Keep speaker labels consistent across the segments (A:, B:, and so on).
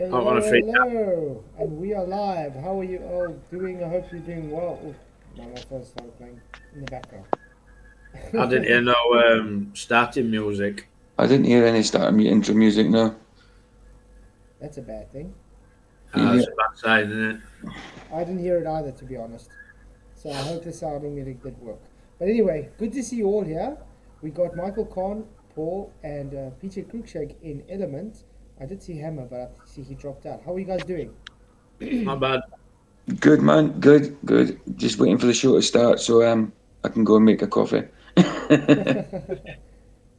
A: Not
B: Hello,
A: gonna feed
B: hello, and we are live. How are you all doing? I hope you're doing well. Oof, my phone started playing in the background.
A: I didn't hear no starting music.
C: I didn't hear any intro music, no.
B: That's a bad thing.
A: It's
C: Yeah.
A: a bad sign, isn't it?
B: I didn't hear it either, to be honest. So I hope the sounding music did work. But anyway, good to see you all here. We got Michael Kahn, Paul, and PJ Cruikshank in Element. I did see Hammer, but I see he dropped out. How are you guys doing?
A: Not bad.
C: Good, man. Good, good. Just waiting for the show to start so I can go and make a coffee.
B: What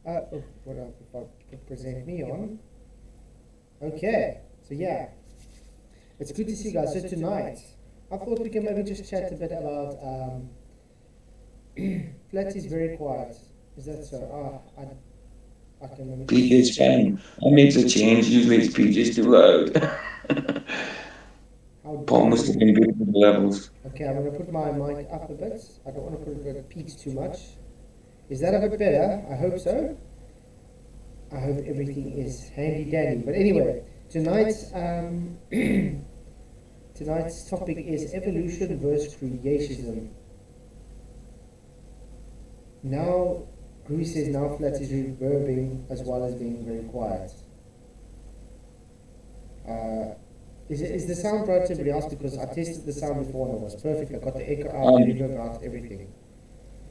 B: else if I present me on? Okay, so yeah, it's good to see you guys. So tonight, I thought we can maybe just chat a bit about Flats is very quiet. Is that so? I can maybe
C: PJ's fine. I make the change. Usually it's PJ's too loud.
B: how
C: Paul
B: dare
C: must have
B: you?
C: been good for the levels.
B: Okay, I'm gonna put my mic up a bit. I don't want to put it where it peaks too much. Is that a bit better? I hope so. I hope everything is handy dandy. But anyway, tonight's tonight's topic is evolution versus creationism. Now, Greece says now Flats is reverbing as well as being very quiet. Is the sound right to everybody else? Because I tested the sound before and it was perfect. I got the echo out, the reverb out, everything.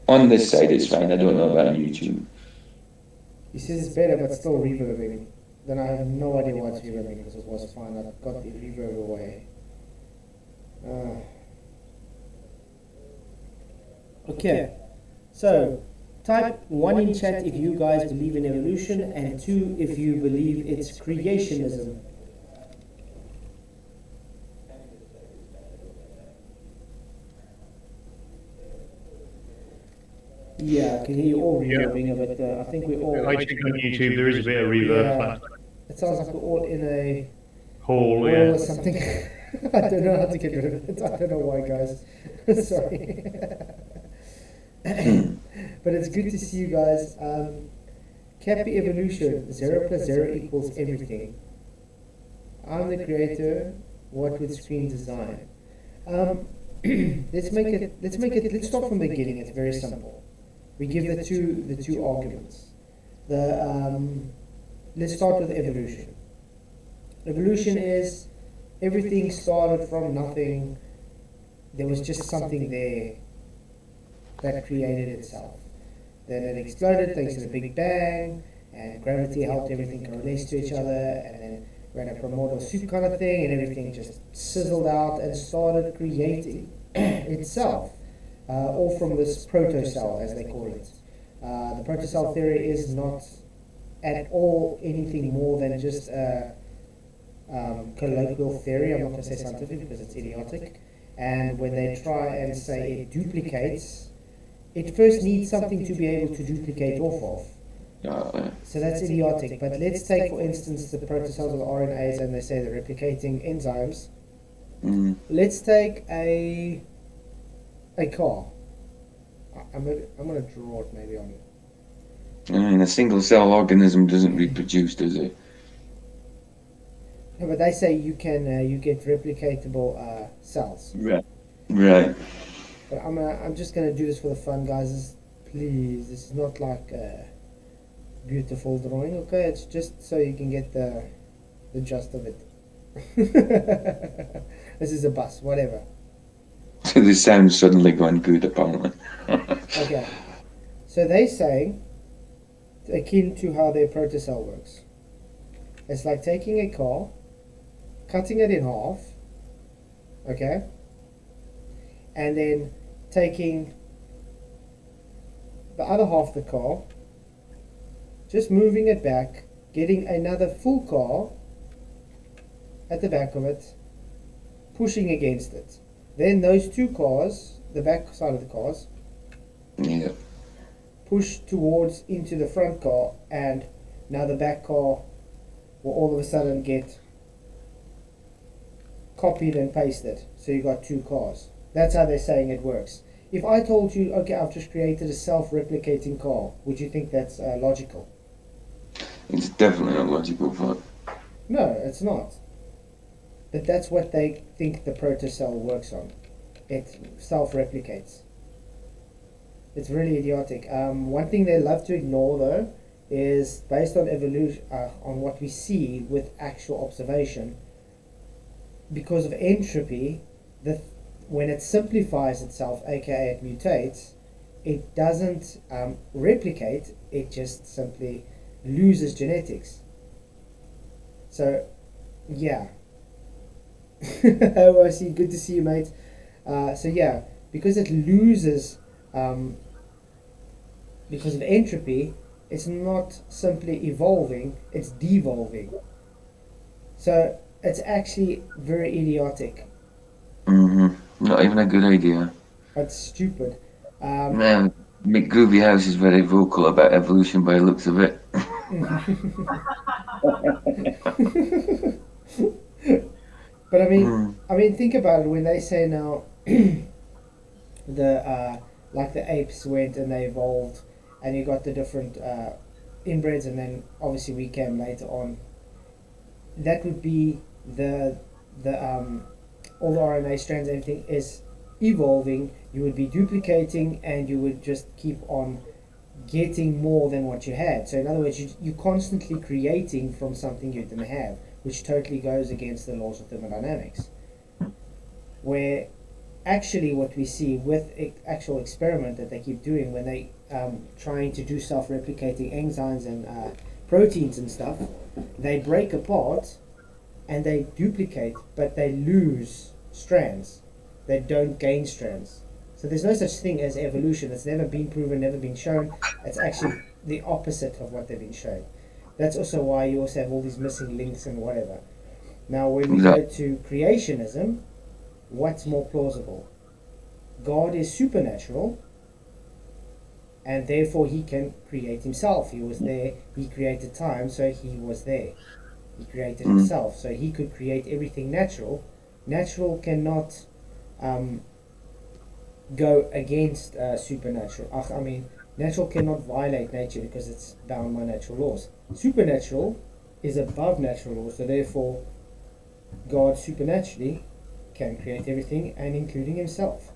C: On this side it's fine. I don't know about on YouTube.
B: He says it's better, but still reverbing. Then I have no idea why it's reverbing because it was fine. I got the reverb away. Okay, so type 1 in chat if you guys believe in evolution, and 2 if you believe it's creationism. Yeah, I can hear you all reverbing a bit. I think we all.
D: I think on YouTube there is a bit of reverb.
B: Yeah, it sounds like we're all in a
D: Hall,
B: wall
D: yeah.
B: or something. I don't know how to get rid of it. I don't know why, guys. Sorry. But it's good to see you guys. Cappy Evolution, 0 plus 0 equals everything. I'm the creator, what would screen design? Let's start from the beginning, it's very simple. We give the two arguments. Let's start with evolution. Evolution is everything started from nothing. There was just something there that created itself. Then it exploded thanks to the Big Bang, and gravity helped everything coalesce to each other, and then we had a primordial soup kind of thing, and everything just sizzled out and started creating itself, all from this protocell, as they call it. The protocell theory is not at all anything more than just a colloquial theory. I'm not going to say scientific because it's idiotic. And when they try and say it duplicates, it first needs something to be able to duplicate off of. So that's idiotic. But let's take, for instance, the protocells of the RNAs, and they say they're replicating enzymes. Let's take a car. I'm going to draw it maybe on.
C: I mean, a single cell organism doesn't reproduce, does it?
B: No, but they say you can you get replicatable cells.
C: Right. Right.
B: But I'm just gonna do this for the fun, guys. Please, this is not like a beautiful drawing, okay? It's just so you can get the gist of it. This is a bus, whatever.
C: So the sound's suddenly gone good, apparently.
B: Okay, so they say akin to how their protocell works. It's like taking a car, cutting it in half, okay, and then taking the other half of the car, just moving it back, getting another full car at the back of it, pushing against it. Then those two cars, the back side of the cars,
C: Yeah.
B: push towards into the front car, and now the back car will all of a sudden get copied and pasted. So you got two cars. That's how they're saying it works. If I told you, okay, I've just created a self-replicating car, would you think that's logical?
C: It's definitely not logical, but
B: No, it's not. But that's what they think the protocell works on. It self-replicates. It's really idiotic. One thing they love to ignore, though, is based on evolution, on what we see with actual observation. Because of entropy, when it simplifies itself, aka it mutates, it doesn't replicate. It just simply loses genetics. So, yeah. Oh, I see. Good to see you, mate. So yeah, because it loses, because of entropy, it's not simply evolving, it's devolving. So it's actually very idiotic.
C: Not even a good idea.
B: It's stupid.
C: Now, McGroovy House is very vocal about evolution by the looks of it.
B: But I mean, think about it. When they say now, like the apes went and they evolved, and you got the different inbreds, and then obviously we came later on. That would be the all the RNA strands, everything is evolving. You would be duplicating, and you would just keep on getting more than what you had. So in other words, you're constantly creating from something you didn't have, which totally goes against the laws of thermodynamics. Where actually what we see with actual experiment that they keep doing when they trying to do self-replicating enzymes and proteins and stuff, they break apart and they duplicate, but they lose strands. They don't gain strands. So there's no such thing as evolution. It's never been proven, never been shown. It's actually the opposite of what they've been showing. That's also why you also have all these missing links and whatever. Now, when we go to creationism, what's more plausible? God is supernatural, and therefore he can create himself. He was there, he created time, so he was there. He created himself, so he could create everything natural. Natural cannot go against supernatural. I mean, natural cannot violate nature because it's bound by natural laws. Supernatural is above natural laws, so therefore God supernaturally can create everything, and including himself.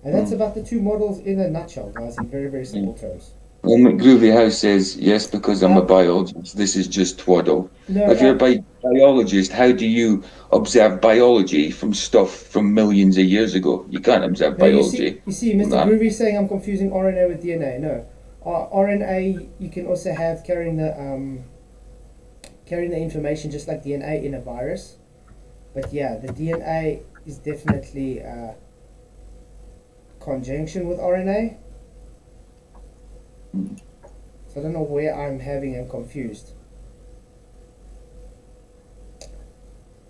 B: And that's about the two models in a nutshell, guys, in very, very simple terms.
C: Well, McGroovy House says, yes, because I'm a biologist, this is just twaddle.
B: No,
C: If you're a biologist, how do you observe biology from stuff from millions of years ago? You can't observe biology.
B: You see, Mr. Groovy saying I'm confusing RNA with DNA. No. RNA, you can also have carrying the information just like DNA in a virus. But yeah, the DNA is definitely conjunction with RNA. So I don't know where I'm confused.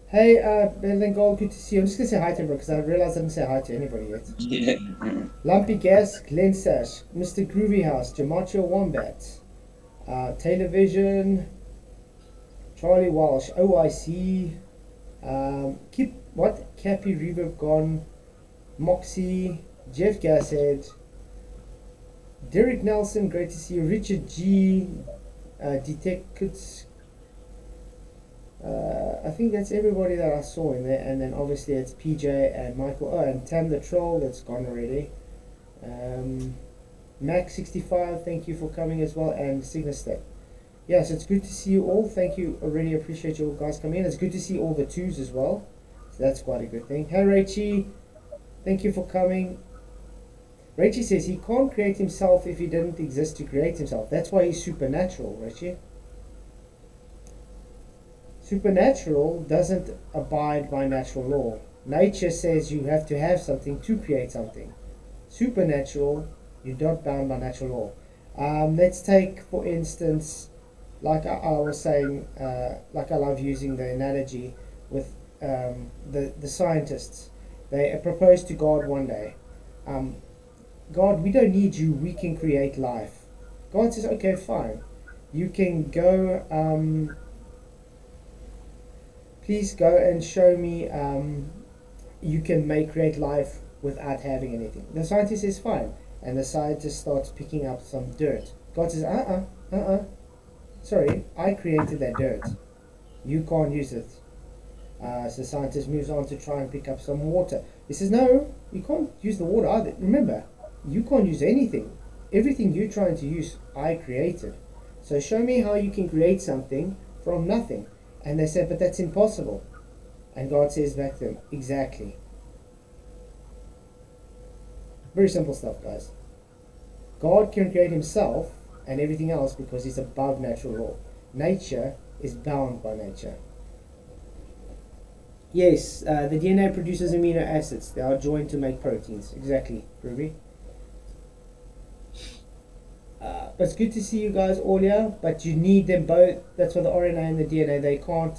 B: Hey, Ben Gold, good to see you. I'm just going to say hi to him because I realized I didn't say hi to anybody yet.
C: Yeah.
B: Lumpy Gas, Glenn Sash, Mr. Groovy House, Jamacho Wombat, Taylor Vision, Charlie Walsh, OIC, Cappy Reverb Gone, Moxie, Jeff Gashead, Derek Nelson, great to see you. Richard G, Detectives. I think that's everybody that I saw in there, and then obviously it's PJ and Michael. Oh, and Tam the Troll, that's gone already. Max65, thank you for coming as well, and Signastep. Yes, it's good to see you all. Thank you. I really appreciate you all guys coming in. It's good to see all the twos as well. So that's quite a good thing. Hey Rachie, thank you for coming. Rachie says he can't create himself if he didn't exist to create himself. That's why he's supernatural, Rachie. Supernatural doesn't abide by natural law. Nature says you have to have something to create something. Supernatural, you're not bound by natural law. Let's take, for instance, like I was saying, like I love using the analogy with the scientists. They proposed to God one day, God, we don't need you, we can create life. God says, okay, fine. You can go, please go and show me you can create life without having anything. The scientist says, fine. And the scientist starts picking up some dirt. God says, sorry, I created that dirt. You can't use it. So the scientist moves on to try and pick up some water. He says, no, you can't use the water either. Remember, you can't use anything. Everything you're trying to use, I created. So show me how you can create something from nothing. And they said, but that's impossible. And God says back to them, exactly. Very simple stuff, guys. God can create himself and everything else because he's above natural law. Nature is bound by nature. Yes, the DNA produces amino acids. They are joined to make proteins. Exactly, Ruby. But it's good to see you guys all here, but you need them both. That's why the RNA and the DNA, they can't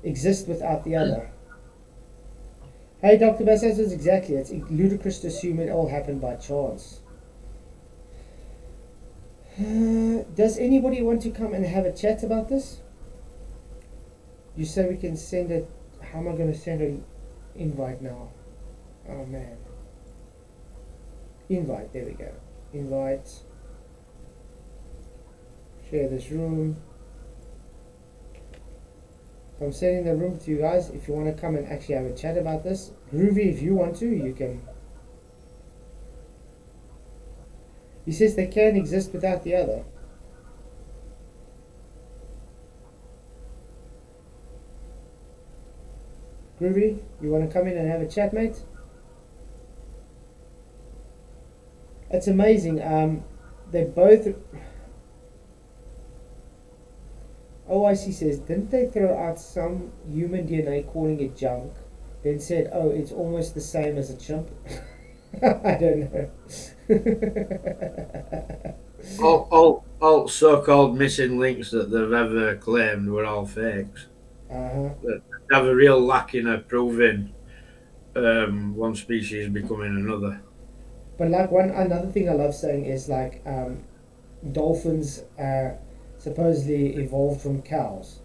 B: exist without the other. Hey, Dr. Bassas, exactly. It's ludicrous to assume it all happened by chance. Does anybody want to come and have a chat about this? You said we can send it. How am I going to send an invite now? Oh man. Invite, there we go. Invite. Share this room. I'm sending the room to you guys. If you want to come and actually have a chat about this, Groovy, if you want to, you can. He says they can exist without the other. Groovy, you want to come in and have a chat, mate? It's amazing. They both. OIC says, didn't they throw out some human DNA calling it junk, then said, oh, it's almost the same as a chimp? I don't know.
A: All so-called missing links that they've ever claimed were all fakes. They have a real lacking of proving one species becoming another.
B: But like another thing I love saying is like dolphins supposedly evolved from cows.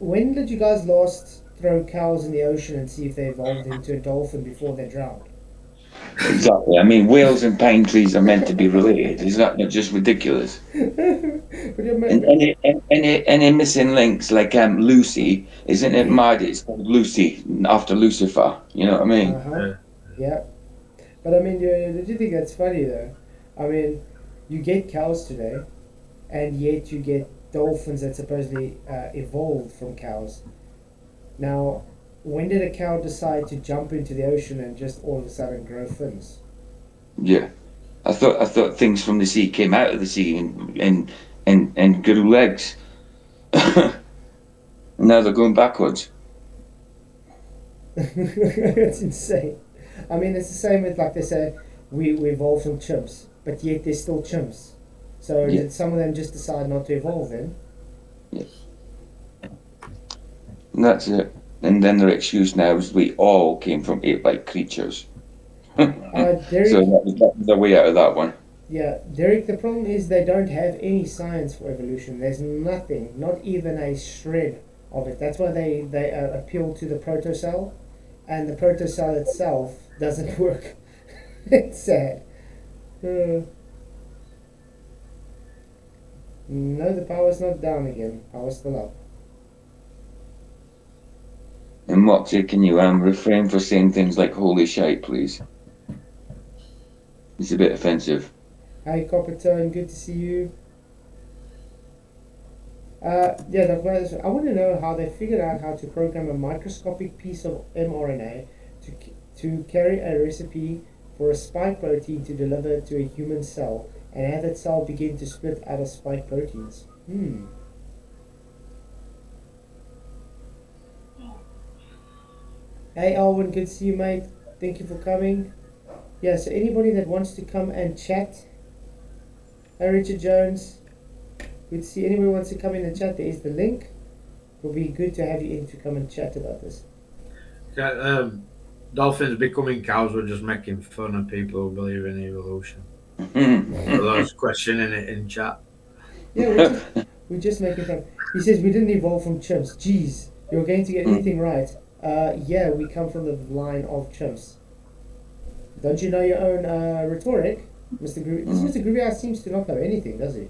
B: When did you guys last throw cows in the ocean and see if they evolved into a dolphin before they drowned?
C: Exactly. I mean, whales and pine trees are meant to be related. Is that not just ridiculous? And any missing links, like Lucy, isn't it mad? It's called Lucy after Lucifer. You know what I mean?
B: Yeah. But I mean, do you think that's funny though? I mean, you get cows today, and yet you get dolphins that supposedly evolved from cows. Now, when did a cow decide to jump into the ocean and just all of a sudden grow fins?
C: Yeah, I thought things from the sea came out of the sea and grew legs. Now they're going backwards.
B: That's insane. I mean, it's the same with, like they say, we evolved from chimps, but yet they're still chimps. So did some of them just decide not to evolve then?
C: Yes. And that's it. And then their excuse now is we all came from ape-like creatures.
B: Derek,
C: so that was the way out of that one.
B: Yeah, Derek, the problem is they don't have any science for evolution. There's nothing, not even a shred of it. That's why they appeal to the protocell, and the protocell itself doesn't work. It's sad. No, the power's not down again. Power's still up.
C: And Moxie, can you refrain for saying things like "holy shite," please? It's a bit offensive.
B: Hi, Coppertone, good to see you. I want to know how they figured out how to program a microscopic piece of mRNA to carry a recipe for a spike protein to deliver to a human cell, and have that cell begin to split out of spike proteins. Hey Alwyn, good to see you, mate. Thank you for coming. Yeah, so anybody that wants to come and chat. Hey Richard Jones. Good to see anybody who wants to come in and chat. There is the link. It will be good to have you in to come and chat about this.
A: Dolphins becoming cows were just making fun of people who believe in evolution. For those questioning it in chat.
B: Yeah, we're just making fun. He says we didn't evolve from chimps. Jeez, you're going to get anything right. Yeah, we come from the line of chimps. Don't you know your own rhetoric, Mr. Groovy? This Mr. Groovy seems to not know anything, does he?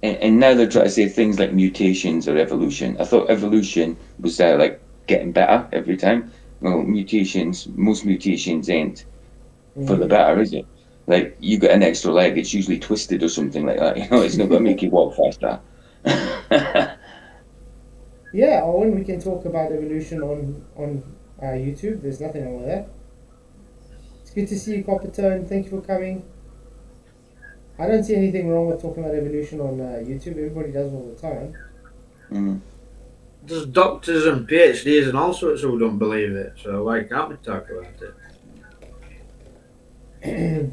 C: And now they're trying to say things like mutations or evolution. I thought evolution was like getting better every time. Well, most mutations ain't for the better, is it? Like, you get an extra leg, it's usually twisted or something like that. It's not going to make you walk faster.
B: Yeah, Owen, we can talk about evolution on YouTube. There's nothing wrong with that. It's good to see you, Coppertone. Thank you for coming. I don't see anything wrong with talking about evolution on YouTube. Everybody does all the time.
A: There's doctors and PhDs and all sorts who don't believe it, so why can't we talk about it?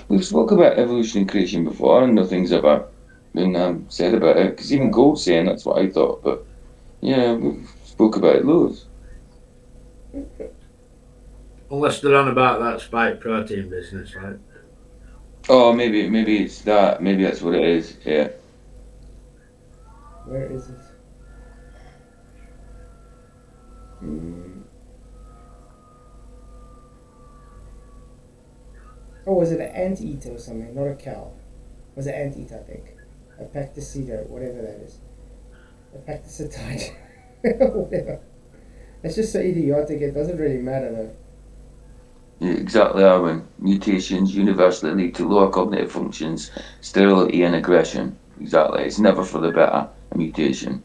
C: We've spoke about evolution and creation before, and nothing's ever been said about it. Because even Gold's saying that's what I thought, but yeah, we've spoke about it loads.
A: Unless they're on about that spike protein business, right?
C: Oh, maybe it's that. Maybe that's what it is. Yeah.
B: Where is it? Oh, was it an anteater or something? Not a cow. Was it anteater, I think. A pecticido, whatever that is. A pecticide. Whatever. It's just so idiotic, it doesn't really matter though.
C: Yeah, exactly, Arwen. Mutations universally lead to lower cognitive functions, sterility, and aggression. Exactly. It's never for the better, a mutation.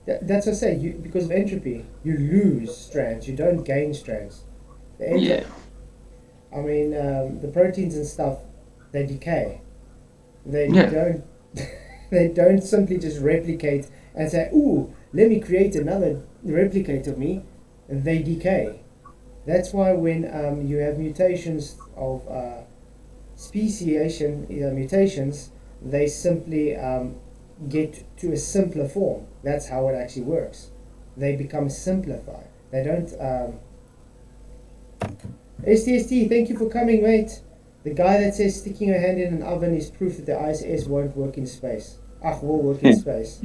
B: That's what I say, because of entropy, you lose strands, you don't gain strands.
C: Yeah.
B: I mean, the proteins and stuff, they decay. They don't. They don't simply just replicate and say, "Ooh, let me create another replicate of me." They decay. That's why when you have mutations of speciation, mutations, they simply get to a simpler form. That's how it actually works. They become simplified. They don't. STST, thank you for coming, mate. The guy that says sticking your hand in an oven is proof that the ISS won't work in space. Will work in space.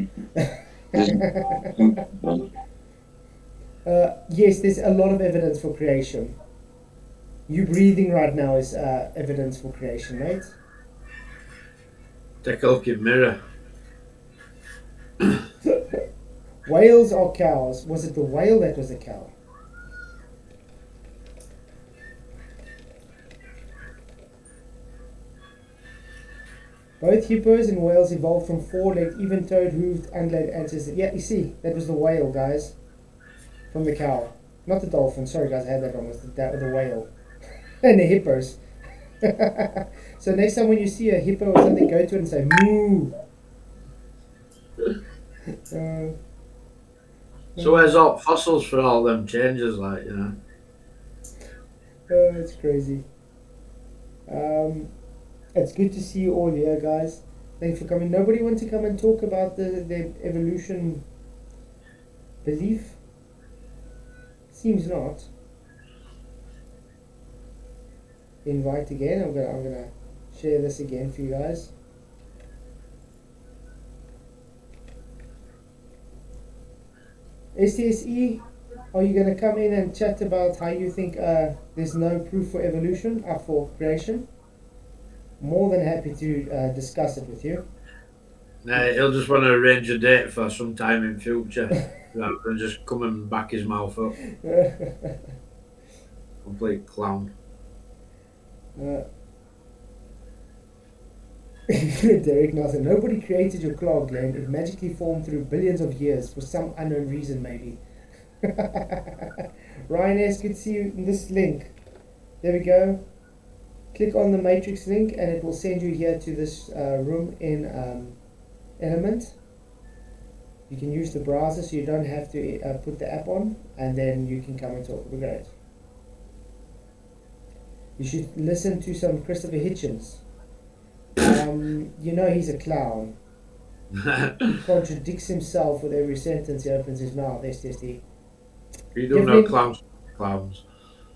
B: Yes, there's a lot of evidence for creation. You breathing right now is evidence for creation, mate.
A: Take a look in mirror.
B: Whales are cows. Was it the whale that was a cow? Both hippos and whales evolved from four-legged, even-toed, hooved, ungulated ancestors. Yeah, you see, that was the whale, guys. From the cow. Not the dolphin. Sorry, guys, I had that wrong. It was the whale. And the hippos. So next time when you see a hippo or something, go to it and say, moo!
A: So where's all fossils for all them changes, like, you know?
B: Oh, it's crazy. It's good to see you all here, guys. Thanks for coming. Nobody wants to come and talk about the evolution belief? Seems not. Invite again. I'm gonna share this again for you guys. STSE, are you gonna come in and chat about how you think there's no proof for evolution or for creation? More than happy to discuss it with you.
A: Nah, he'll just want to arrange a date for some time in future rather than just come and back his mouth up. Complete clown.
B: Derek Nelson, nobody created your claw, Glenn. It magically formed through billions of years for some unknown reason, maybe. Ryan S, good to see you in this link. There we go. Click on the matrix link and it will send you here to this room in Element. You can use the browser so you don't have to put the app on, and then you can come and talk. We're great. You should listen to some Christopher Hitchens. You know he's a clown. He contradicts himself with every sentence he opens his mouth. STSD.
A: You don't know clowns.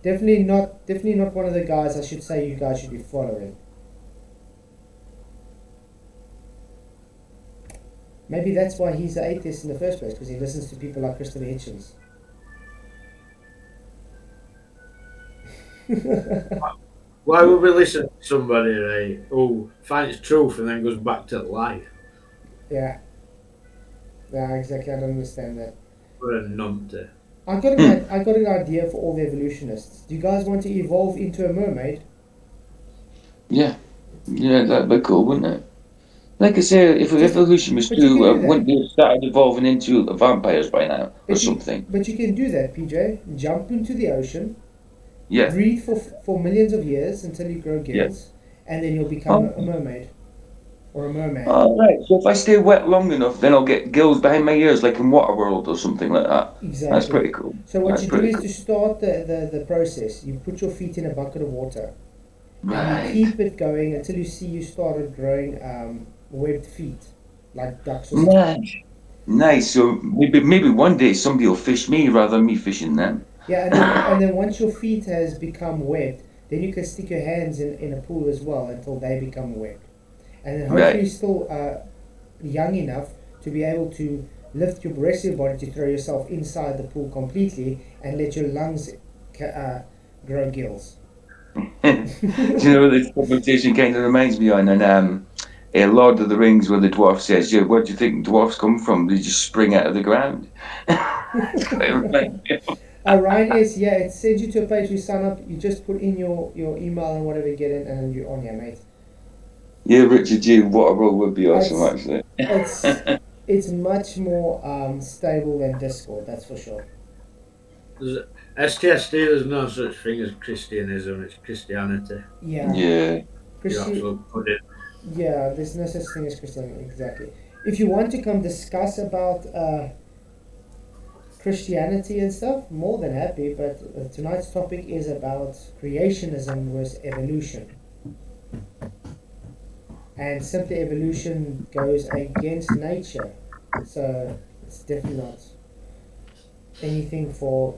B: Definitely not one of the guys I should say you guys should be following. Maybe that's why he's an atheist in the first place, because he listens to people like Christopher
A: Why would we listen to somebody, right, who finds truth and then goes back to life?
B: Yeah. Yeah, exactly. I don't understand that.
A: What a numpty.
B: I got an idea for all the evolutionists. Do you guys want to evolve into a mermaid?
C: Yeah, that'd be cool, wouldn't it? Like I say, if evolution was
B: But you
C: true,
B: can do that.
C: wouldn't we have started evolving into vampires by now or
B: But
C: something?
B: But you can do that, PJ. Jump into the ocean,
C: Yeah.
B: breathe for millions of years until you grow gills, and then you'll become
C: Oh.
B: a mermaid or a merman.
C: All right. So if I stay wet long enough, then I'll get gills behind my ears, like in Waterworld or something like that.
B: Exactly.
C: That's pretty cool.
B: So what
C: That's
B: you do
C: pretty
B: is to start the process, you put your feet in a bucket of water, and
C: Right.
B: you keep it going until you see you started growing webbed feet, like ducks or something.
C: Nice. Nice. So maybe one day somebody will fish me rather than me fishing them.
B: Yeah, and then once your feet has become webbed, then you can stick your hands in a pool as well until they become webbed. And then hopefully
C: Right.
B: you're still young enough to be able to lift your rest of your body to throw yourself inside the pool completely and let your lungs grow gills.
C: Do you know what this conversation kind of reminds me on? And Lord of the Rings, where the dwarf says, "Yeah, where do you think dwarfs come from? They just spring out of the ground." It's quite reminds me of-
B: Ryan is, yeah, it sends you to a page you sign up, you just put in your email and whatever you get in, and you're on here, mate.
C: Yeah, Richard G. Waterworld would be awesome,
B: That's-
C: actually.
B: It's much more stable than Discord, that's for sure.
A: STSD, there's no such thing as Christianism, it's Christianity.
B: Yeah.
C: Yeah.
A: You
B: Christi-
A: actually put it.
B: yeah, there's no such thing as Christianity, exactly. If you want to come discuss about Christianity and stuff, more than happy, but tonight's topic is about creationism versus evolution. And simply evolution goes against nature. So it's definitely not anything for,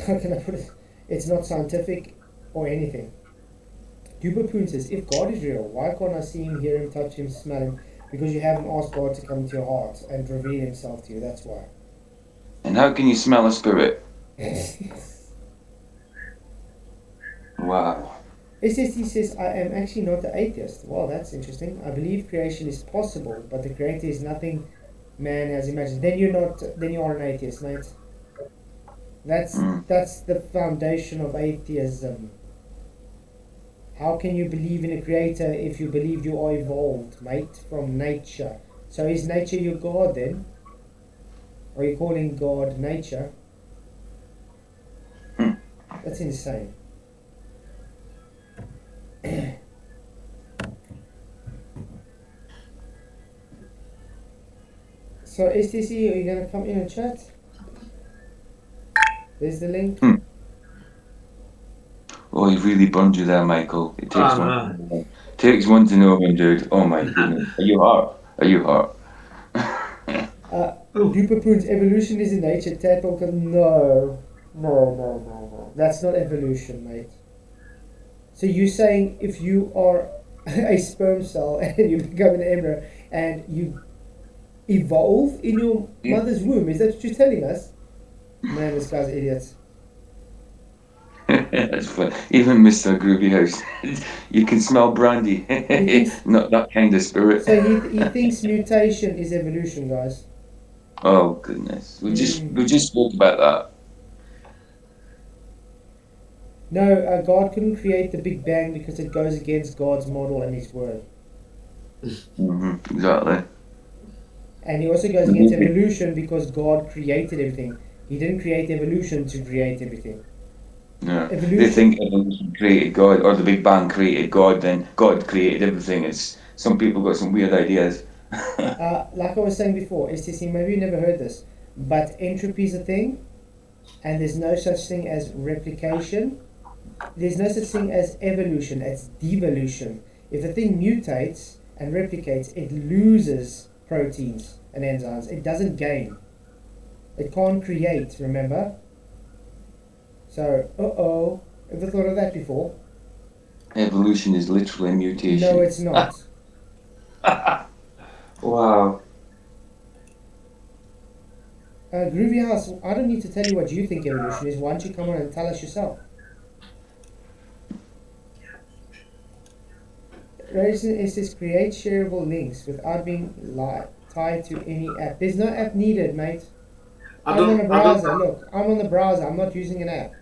B: how can I put it? It's not scientific or anything. Duperpoon says, if God is real, why can't I see him, hear him, touch him, smell him? Because you haven't asked God to come into your heart and reveal himself to you, that's why.
C: And how can you smell a spirit? Wow.
B: SSD says, I am actually not an atheist. Well, that's interesting. I believe creation is possible, but the creator is nothing man has imagined. Then you are an atheist, mate. That's the foundation of atheism. How can you believe in a creator if you believe you are evolved, mate, from nature? So is nature your God then? Are you calling God nature? That's insane. So STC, are you gonna come in and chat? There's the link.
C: Oh, he really burned you there, Michael. It takes
A: Ah,
C: one. Takes one to know him, dude. Oh my goodness. Are you hot? Are you hot?
B: Duperpoon's evolution is in nature. Tadpole can no. That's not evolution, mate. So you're saying if you are a sperm cell and you become an embryo and you evolve in your mother's womb, is that what you're telling us? Man, this guy's an idiot.
C: That's fun. Even Mr. Groovy House. You can smell brandy. Not that kind of spirit.
B: So he thinks mutation is evolution, guys.
C: Oh goodness. We just spoke about that.
B: No, God couldn't create the Big Bang because it goes against God's model and His word.
C: Exactly.
B: And he also goes against evolution because God created everything. He didn't create evolution to create everything.
C: Yeah. They
B: Evolution.
C: think evolution created God, or the Big Bang created God, then God created everything. It's some people got some weird ideas.
B: Like I was saying before, STC, maybe you never heard this, but entropy is a thing, and there's no such thing as replication. There's no such thing as evolution, it's devolution. If a thing mutates and replicates, it loses proteins and enzymes. It doesn't gain. It can't create, remember? So, ever thought of that before?
C: Evolution is literally mutation.
B: No, it's not.
C: Wow.
B: Groovy House, I don't need to tell you what you think evolution is. Why don't you come on and tell us yourself? Reason is this create shareable links without being tied to any app. There's no app needed, mate. I'm on a browser. Look, I'm on the browser. I'm not using an app.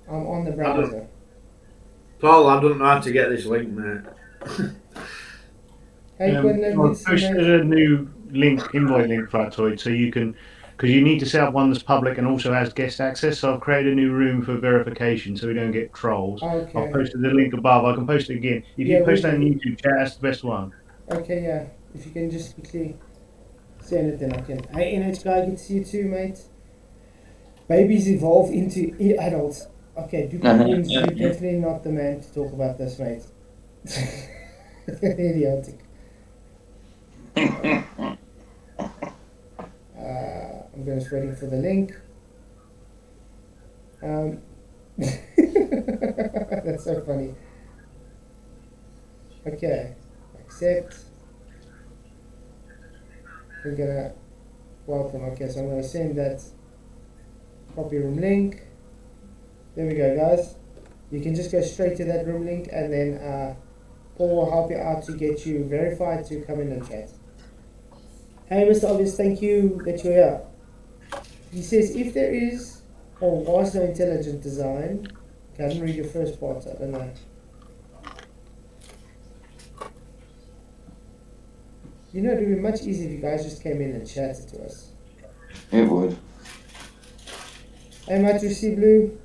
B: I'm on the browser.
A: Paul, I don't know how to get this link, mate.
B: Hey,
D: I've posted a new link, invite link, Factoid, so you can, because you need to set up one that's public and also has guest access. So I've created a new room for verification, so we don't get trolls.
B: Okay.
D: I've posted the link above. I can post it again. If you post that on YouTube chat, that's the best one.
B: Okay, yeah. If you can just quickly send it, then I can. Hey, NH guy, good to see you too, mate. Babies evolve into adults. Okay, you're definitely not the man to talk about this, mate. Idiotic. I'm just waiting for the link. That's so funny. Okay, accept. We're gonna welcome. Okay, so I'm gonna send that copy room link. There we go, guys. You can just go straight to that room link, and then Paul will help you out to get you verified to come in and chat. Hey, Mr. Obvious, thank you that you're here. He says, if there is or was no intelligent design, okay, I didn't read your first part, so I don't know. You know, it would be much easier if you guys just came in and chatted to us.
C: It would.
B: Hey, Matthew C. Blue,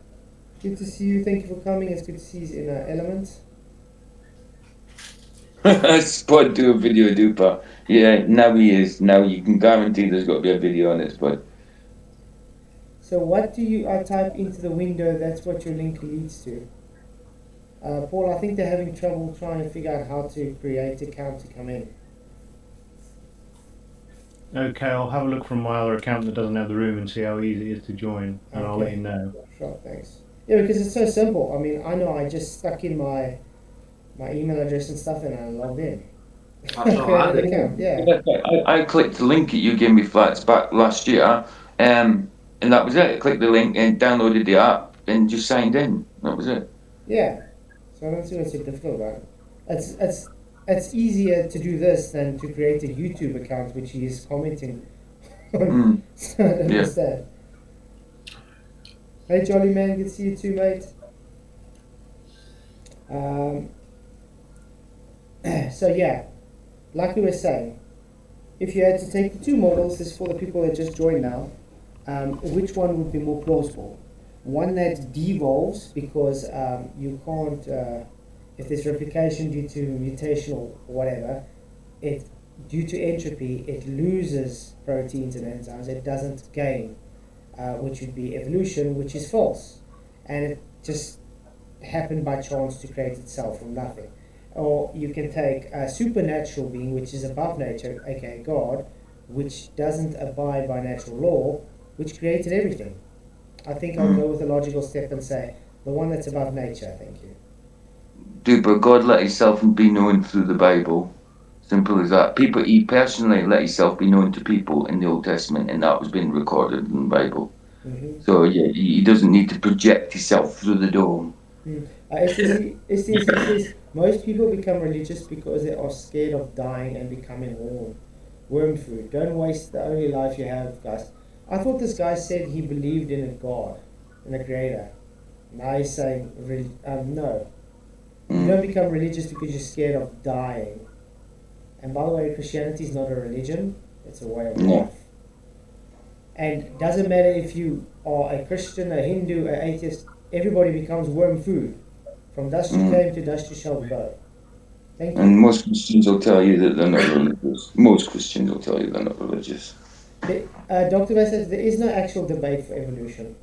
B: good to see you. Thank you for coming. It's good to see you in Element.
C: Spud do a video duper. Yeah, now he is. Now you can guarantee there's got to be a video on it, Spud.
B: So what do you type into the window? That's what your link leads to. Paul, I think they're having trouble trying to figure out how to create an account to come in.
D: Okay, I'll have a look from my other account that doesn't have the room and see how easy it is to join, and I'll let you know.
B: Sure, thanks. Yeah, because it's so simple. I mean, I know I just stuck in my email address and stuff, and I logged in.
A: That's all I did.
B: Yeah.
C: I clicked the link that you gave me flats back last year, and that was it. I clicked the link and downloaded the app and just signed in. That was it.
B: Yeah. So I don't see what's so difficult about it. It's easier to do this than to create a YouTube account, which he is commenting on. So I don't understand. Hey, Jolly Man, good to see you too, mate. So yeah, like we were saying, if you had to take the two models, this is for the people that just joined now, which one would be more plausible? One that devolves because you can't, if there's replication due to mutation or whatever, due to entropy, it loses proteins and enzymes, it doesn't gain, which would be evolution, which is false. And it just happened by chance to create itself from nothing. Or you can take a supernatural being, which is above nature, aka God, which doesn't abide by natural law, which created everything. I think I'll go with a logical step and say the one that's above nature. Thank you.
C: Dude, but God let himself be known through the Bible. Simple as that. He personally let himself be known to people in the Old Testament, and that was being recorded in the Bible.
B: Mm-hmm.
C: So yeah, he doesn't need to project himself through the dome.
B: It says most people become religious because they are scared of dying and becoming worm food. Don't waste the only life you have, guys. I thought this guy said he believed in a God, in a creator. Now he's saying, no. You don't become religious because you're scared of dying. And by the way, Christianity is not a religion, it's a way of life. And it doesn't matter if you are a Christian, a Hindu, an atheist, everybody becomes worm food. From dust you came, to dust you shall go. Thank you.
C: And most Christians will tell you that they're not religious. Most Christians will tell you they're not religious.
B: Dr. Bass says there is no actual debate for evolution.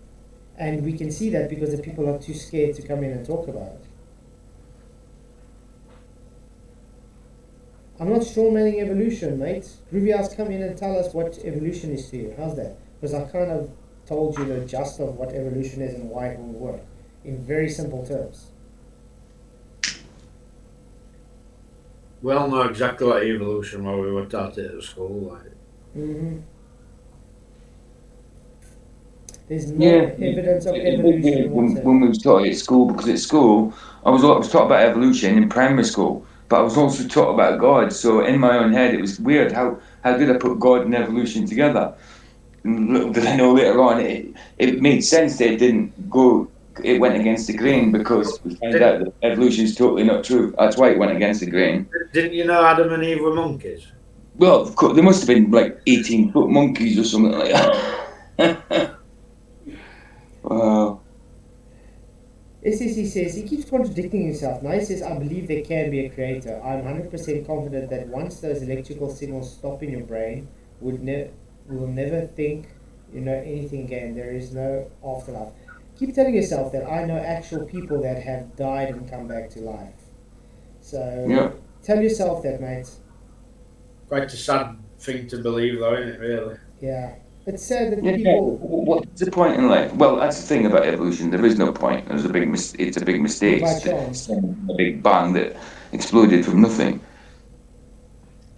B: And we can see that because the people are too scared to come in and talk about it. I'm not strawmanning evolution, mate. Groovy House, come in and tell us what evolution is to you. How's that? Because I kind of told you the gist of what evolution is and why it will work in very simple terms.
A: We all know exactly what evolution while we were taught it at school. Like.
B: Mm-hmm. There's no evidence of evolution
C: When
B: whatsoever.
C: we was taught it at school, because at school,
B: evolution whatsoever.
C: when we was taught it at school, because at school, I was taught about evolution in primary school, but I was also taught about God. So in my own head, it was weird. How did I put God and evolution together? And little did I know later on, it made sense that it didn't go. It went against the grain because we find out that evolution is totally not true. That's why it went against the grain.
A: Didn't you know Adam and Eve were monkeys?
C: Well, of course, there must have been like 18-foot monkeys or something like that. Wow.
B: SEC says he keeps contradicting himself. Now he says, I believe there can be a creator. I'm 100% confident that once those electrical signals stop in your brain, we will never think anything again. There is no afterlife. Keep telling yourself that I know actual people that have died and come back to life. So tell yourself that, mate.
A: Quite a sad thing to believe, though, isn't it, really?
B: Yeah. It's sad that people...
C: What's the point in life? Well, that's the thing about evolution. There is no point. It's a big mistake. It's a big bang that exploded from nothing.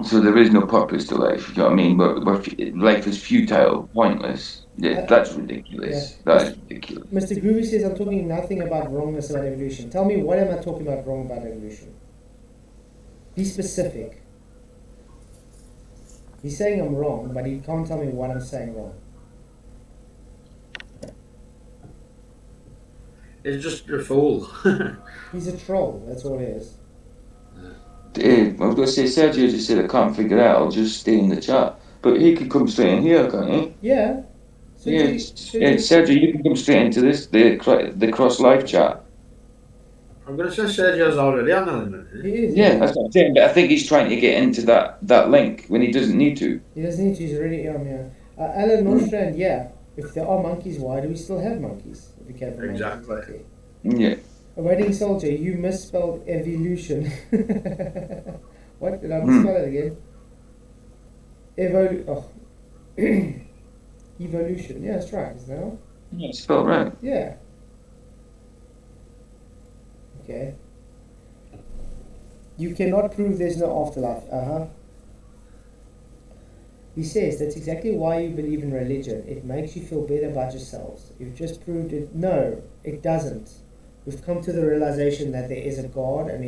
C: So there is no purpose to life. You know what I mean? But life is futile, pointless. That's ridiculous. Yeah. That is ridiculous.
B: Mr. Groovy says I'm talking nothing about wrongness about evolution. Tell me, what am I talking about wrong about evolution? Be specific. He's saying I'm wrong, but he can't tell me what I'm saying wrong.
A: He's just a fool.
B: He's a troll, that's what it is.
C: I was going to say, Sergio just said I can't figure it out, I'll just stay in the chat. But he could come straight in here, can't he?
B: Yeah.
C: Sergio, you can come straight into this, the cross live chat.
A: I'm going to say Sergio's already on the limit.
B: He is.
C: Yeah, that's what I'm saying, but I think he's trying to get into that link when he doesn't need to.
B: He doesn't need to, he's already on here. Alan Nordstrand, yeah. If there are monkeys, why do we still have monkeys? If we can't have
A: exactly.
C: Yeah.
B: Awaiting soldier, you misspelled evolution. What? Did I misspell it again? Evolution. Yeah, that's right. Is that all?
C: Yeah, it's spelled right.
B: Yeah. Okay. You cannot prove there's no afterlife. He says that's exactly why you believe in religion. It makes you feel better about yourselves. You've just proved it. No, it doesn't. We've come to the realization that there is a God and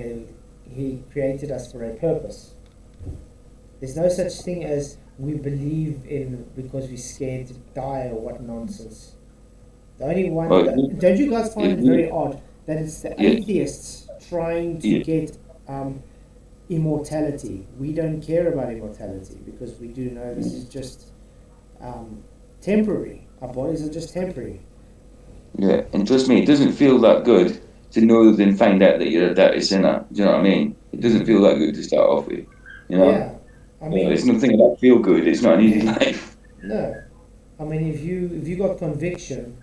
B: He created us for a purpose. There's no such thing as we believe in because we're scared to die or what nonsense. The only one... don't you guys find it very odd that it's the atheists trying to get immortality? We don't care about immortality because we do know this is just temporary. Our bodies are just temporary.
C: Yeah, and trust me, it doesn't feel that good to know then find out that you're a dirty sinner. Do you know what I mean? It doesn't feel that good to start off with. You know?
B: Yeah. I mean,
C: it's nothing about feel good. It's not an easy life.
B: No. I mean, if you got conviction,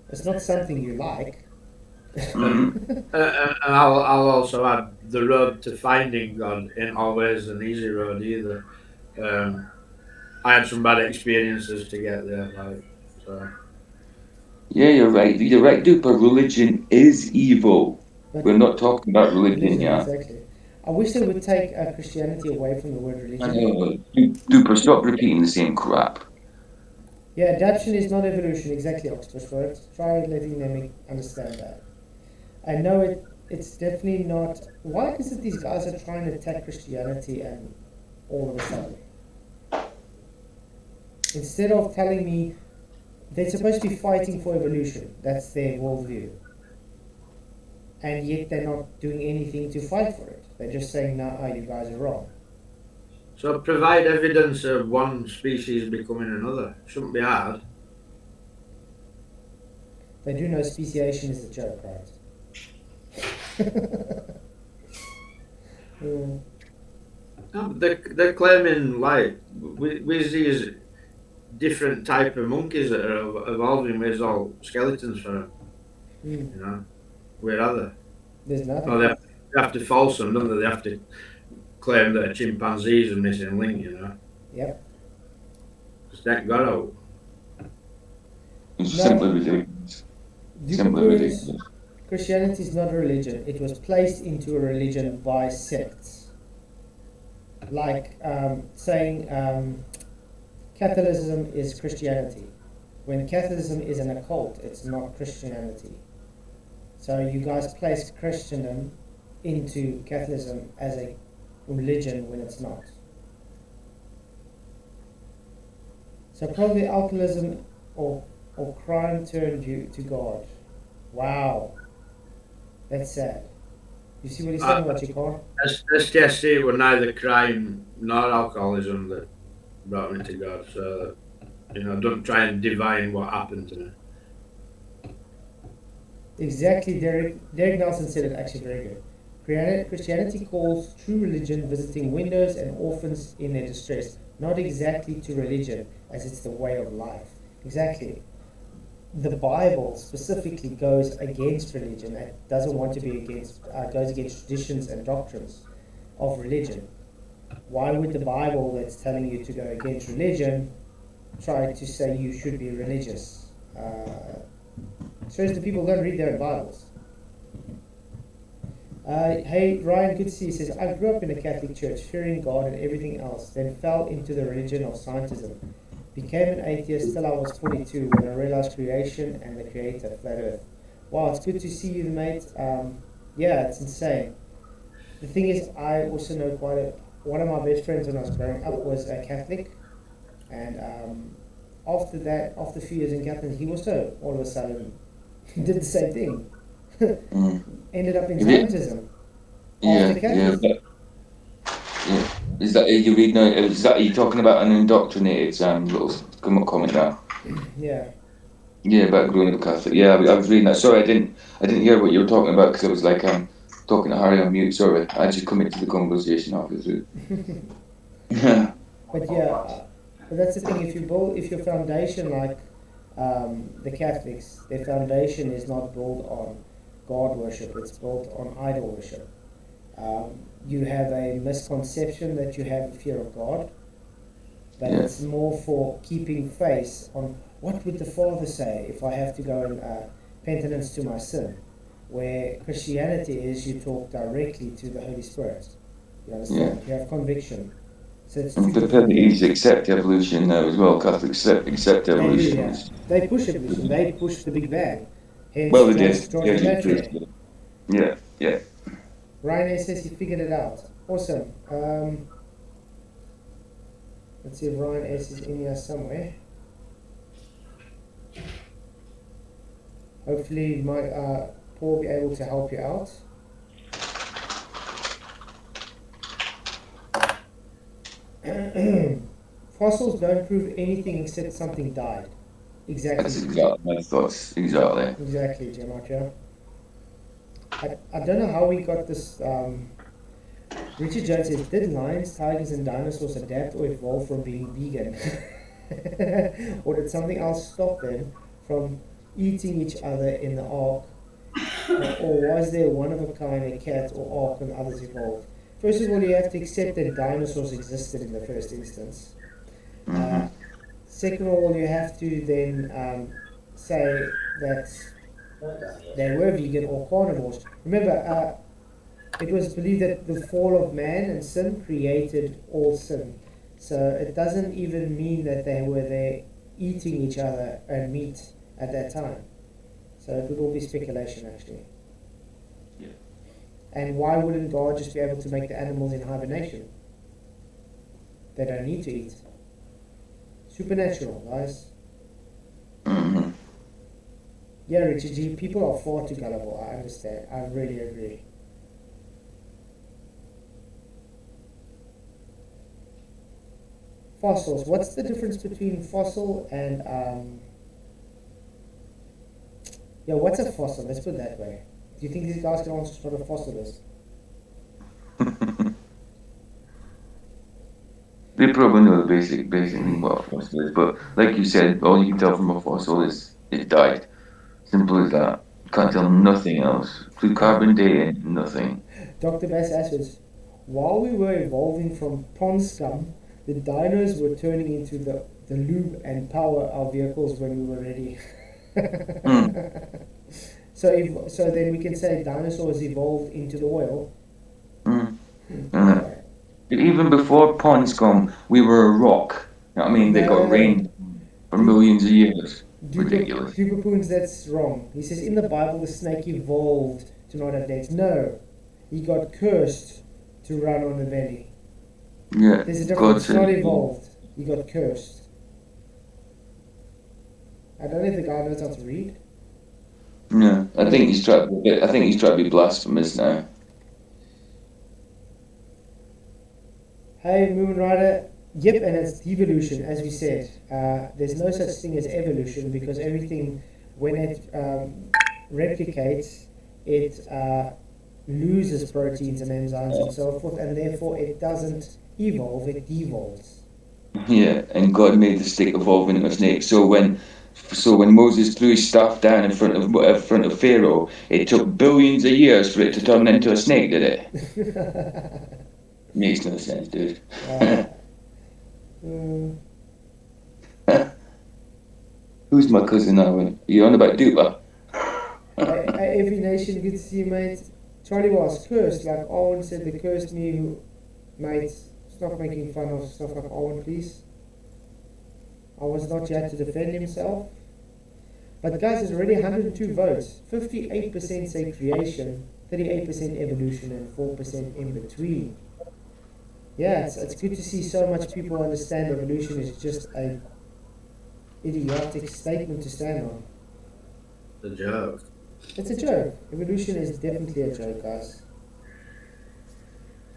B: it's not something you like.
A: And I'll also add the road to finding God ain't always an easy road either. I had some bad experiences to get there, so.
C: Yeah, you're right. You're right, dude. But religion is evil. But we're not talking about religion, yeah.
B: Exactly. I wish they would take Christianity away from the word religion.
C: I know. Duper, stop repeating the same crap.
B: Yeah, adaptation is not evolution. Exactly, Oxford. Try letting them understand that. I know it's definitely not... Why is it these guys are trying to attack Christianity and all of a sudden? Instead of telling me they're supposed to be fighting for evolution. That's their worldview. And yet they're not doing anything to fight for it. They're just saying, no, you guys are wrong.
A: So provide evidence of one species becoming another. Shouldn't be hard.
B: They do know speciation is a joke, right?
A: No, they're claiming with these different type of monkeys that are evolving with all skeletons for them. You know, where are they?
B: There's nothing.
A: Oh, they have to false them, don't they? They have to claim that a chimpanzee is a missing link, you know.
B: Yep.
A: Because that got out.
C: It's simply ridiculous. Simply ridiculous.
B: Christianity is not a religion. It was placed into a religion by sects. Like saying Catholicism is Christianity. when Catholicism is an occult, it's not Christianity. So you guys place Christendom into Catholicism as a religion when it's not. So probably alcoholism or crime turned you to God. Wow. That's sad. You see what he's saying about you, Carl?
A: Let's just say it were neither crime nor alcoholism that brought me to God. So, don't try and divine what happened to me.
B: Exactly. Derek Nelson said it actually very good. Christianity calls true religion visiting widows and orphans in their distress, not exactly to religion, as it's the way of life. Exactly. The Bible specifically goes against religion. It doesn't want to be against, goes against traditions and doctrines of religion. Why would the Bible that's telling you to go against religion try to say you should be religious? Shows the people don't read their Bibles. Hey, Ryan, good to see you. Says, I grew up in a Catholic church, fearing God and everything else, then fell into the religion of scientism. Became an atheist till I was 22 when I realized creation and the creator, flat earth. Wow, it's good to see you, mate. Yeah, it's insane. The thing is, I also know one of my best friends when I was growing up was a Catholic, and after a few years in Catholic, he also all of a sudden did the same thing. Ended up in scientism.
C: Yeah. Is that you read now? Is that you talking about an indoctrinated little comment there?
B: Yeah.
C: Yeah, about growing up Catholic. Yeah, I was reading that. Sorry, I didn't hear what you were talking about because it was like talking to Harry on mute. Sorry, I just come into the conversation halfway through.
B: But that's the thing. If your foundation, like the Catholics, their foundation is not built on God worship; it's built on idol worship. You have a misconception that you have a fear of God, but it's more for keeping face on what would the Father say if I have to go and penitence to my sin. Where Christianity is, you talk directly to the Holy Spirit. You understand?
C: Yeah.
B: You have conviction. So it's
C: the Catholics accept evolution now as well. Catholics accept evolution.
B: They push evolution. They push the Big Bang. Hence,
C: Well, they did. Yeah.
B: Ryan says he figured it out. Awesome. Let's see if Ryan S is in here somewhere. Hopefully, Paul will be able to help you out. Fossils don't prove anything except something died. Exactly.
C: That's exactly my thoughts.
B: Exactly, Jamacha. I don't know how we got this. Richard Jones says, did lions, tigers, and dinosaurs adapt or evolve from being vegan? Or did something else stop them from eating each other in the ark? Or was there one of a kind, a cat or ark, and others evolved? First of all, you have to accept that dinosaurs existed in the first instance. Second of all, you have to then say that they were vegan or carnivores. Remember, it was believed that the fall of man and sin created all sin. So it doesn't even mean that they were there eating each other and meat at that time. So it would all be speculation, actually.
C: Yeah.
B: And why wouldn't God just be able to make the animals in hibernation? They don't need to eat. Supernatural, guys. Yeah, Richard G, people are far too gullible. I understand. I really agree. Fossils. What's the difference between fossil and what's a fossil? Let's put it that way. Do you think these guys can answer what a fossil is?
C: They probably know the basic thing what a fossil is, but like you said, all you can tell from a fossil is it died. Simple as that. Can't tell nothing else. Through carbon dating, nothing.
B: Dr. Bass asks, while we were evolving from pond scum, the dinos were turning into the lube and power our vehicles when we were ready. So then we can say dinosaurs evolved into the oil.
C: Even before pond scum, we were a rock. You know what I mean? They got rain for millions of years. Ridiculous.
B: Duper that's wrong. He says in the Bible the snake evolved to not have legs. No, he got cursed to run on the belly.
C: Yeah.
B: There's a difference. It's not evolved. He got cursed. I don't know if the guy knows how to read.
C: No, I think he's trying to be blasphemous now.
B: Hey, Moon Rider. Yep, and it's devolution, as we said. There's no such thing as evolution because everything, when it replicates, it loses proteins and enzymes and so forth, and therefore it doesn't evolve, it devolves.
C: Yeah, and God made the stick evolve into a snake. So when Moses threw his staff down in front of Pharaoh, it took billions of years for it to turn into a snake, did it? Makes no sense, dude. Who's my cousin Owen? Are you on about Dupa?
B: Every nation, good to see you, mate. Charlie was cursed, like Owen said, they cursed me, mate. Stop making fun of stuff like Owen, please. I was not yet to defend himself. But guys, there's already 102 votes. 58% say creation, 38% evolution, and 4% in between. Yeah, it's good to see so much people understand evolution is just a idiotic statement to stand on.
A: The joke.
B: It's a joke. Evolution is definitely a joke, guys.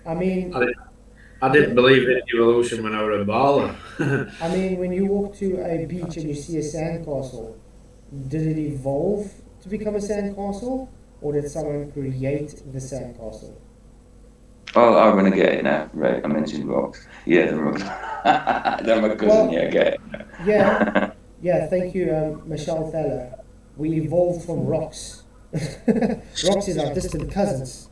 B: I mean,
A: I didn't believe in evolution when I was a baller.
B: I mean, when you walk to a beach and you see a sandcastle, did it evolve to become a sandcastle, or did someone create the sandcastle?
C: Oh, I'm gonna get it now. Right, I mentioned rocks. Yeah, the rocks. They're my cousin. Yeah, get it.
B: Yeah. Thank you, Michelle Thaler. We evolved from rocks. Rocks is our distant cousins.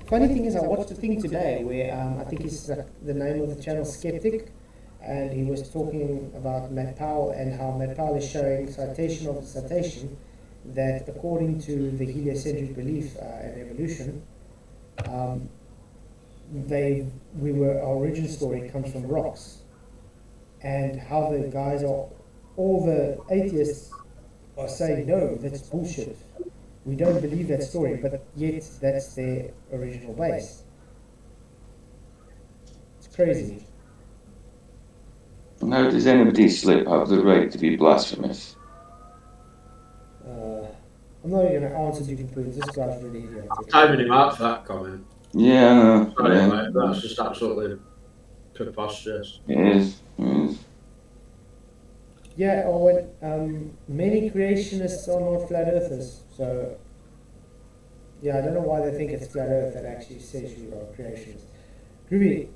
B: Funny thing is, I watched a thing today where I think it's the name of the channel Skeptic, and he was talking about Matt Powell and how Matt Powell is showing citation after citation that according to the heliocentric belief and evolution, our origin story comes from rocks, and how the guys are, all the atheists are saying no, that's bullshit. We don't believe that story, but yet that's their original base. It's crazy.
C: How does anybody slip have the right to be blasphemous?
B: I'm not even going to answer you completely. This guy's really idiotic.
A: Timing him out for that comment.
C: Yeah, I know.
A: Sorry,
C: Yeah.
A: mate, that's just absolutely preposterous.
C: It is.
B: Yeah, or when many creationists are not flat earthers, so yeah, I don't know why they think it's flat earth that actually says you are creationists. Groovy,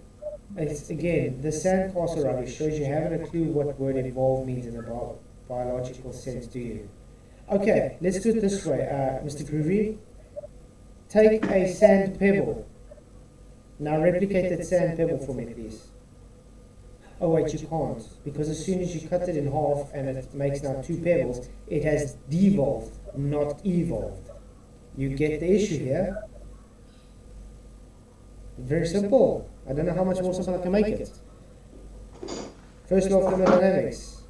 B: it's again, the sandcastle rubbish shows you haven't a clue what word evolve means in a biological sense, do you? Okay, let's do it this way, Mr. Groovy. Take a sand pebble. Now replicate that sand pebble for me, please. Oh wait, you can't, because as soon as you cut it in half and it makes now 2 pebbles, it has devolved, not evolved. You get the issue here? Very simple. I don't know how much more simple I can make it. First law of thermodynamics.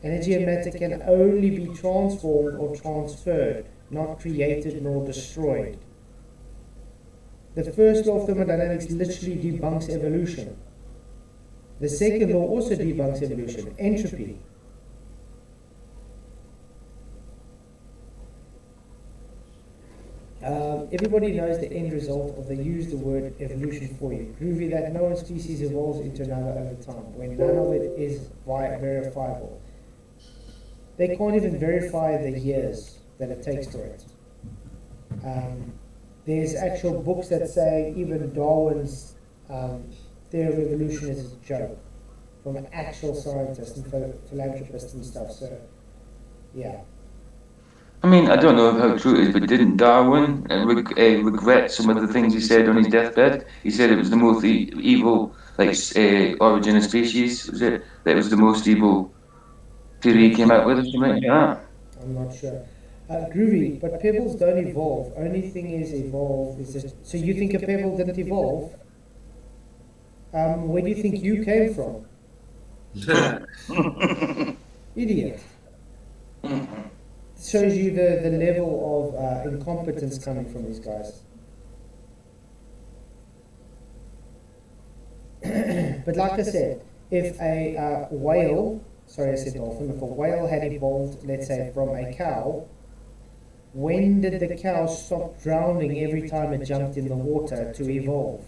B: Energy and matter can only be transformed or transferred, not created nor destroyed. The first law of thermodynamics literally debunks evolution. The second law also debunks evolution, entropy. Everybody knows the end result of they use the word evolution for you. Groovy that no one species evolves into another over time, when none of it is verifiable. They can't even verify the years that it takes for it. There's actual books that say even Darwin's theory of evolution is a joke from an actual scientist and philanthropist and stuff. So, yeah.
C: I mean, I don't know how true it is, but didn't Darwin regret some of the things he said on his deathbed? He said it was the most evil, origin of species. Was it? That was the most evil theory he came out with, or something like that.
B: I'm not sure. Groovy, but pebbles don't evolve. Only thing is evolve is just. So you think a pebble didn't evolve? Where do you think you came from? Idiot.
C: Mm-hmm.
B: Shows you the level of incompetence coming from these guys. But like I said, if a whale, sorry I said dolphin, if a whale had evolved, let's say, from a cow, when did the cow stop drowning every time it jumped in the water to evolve?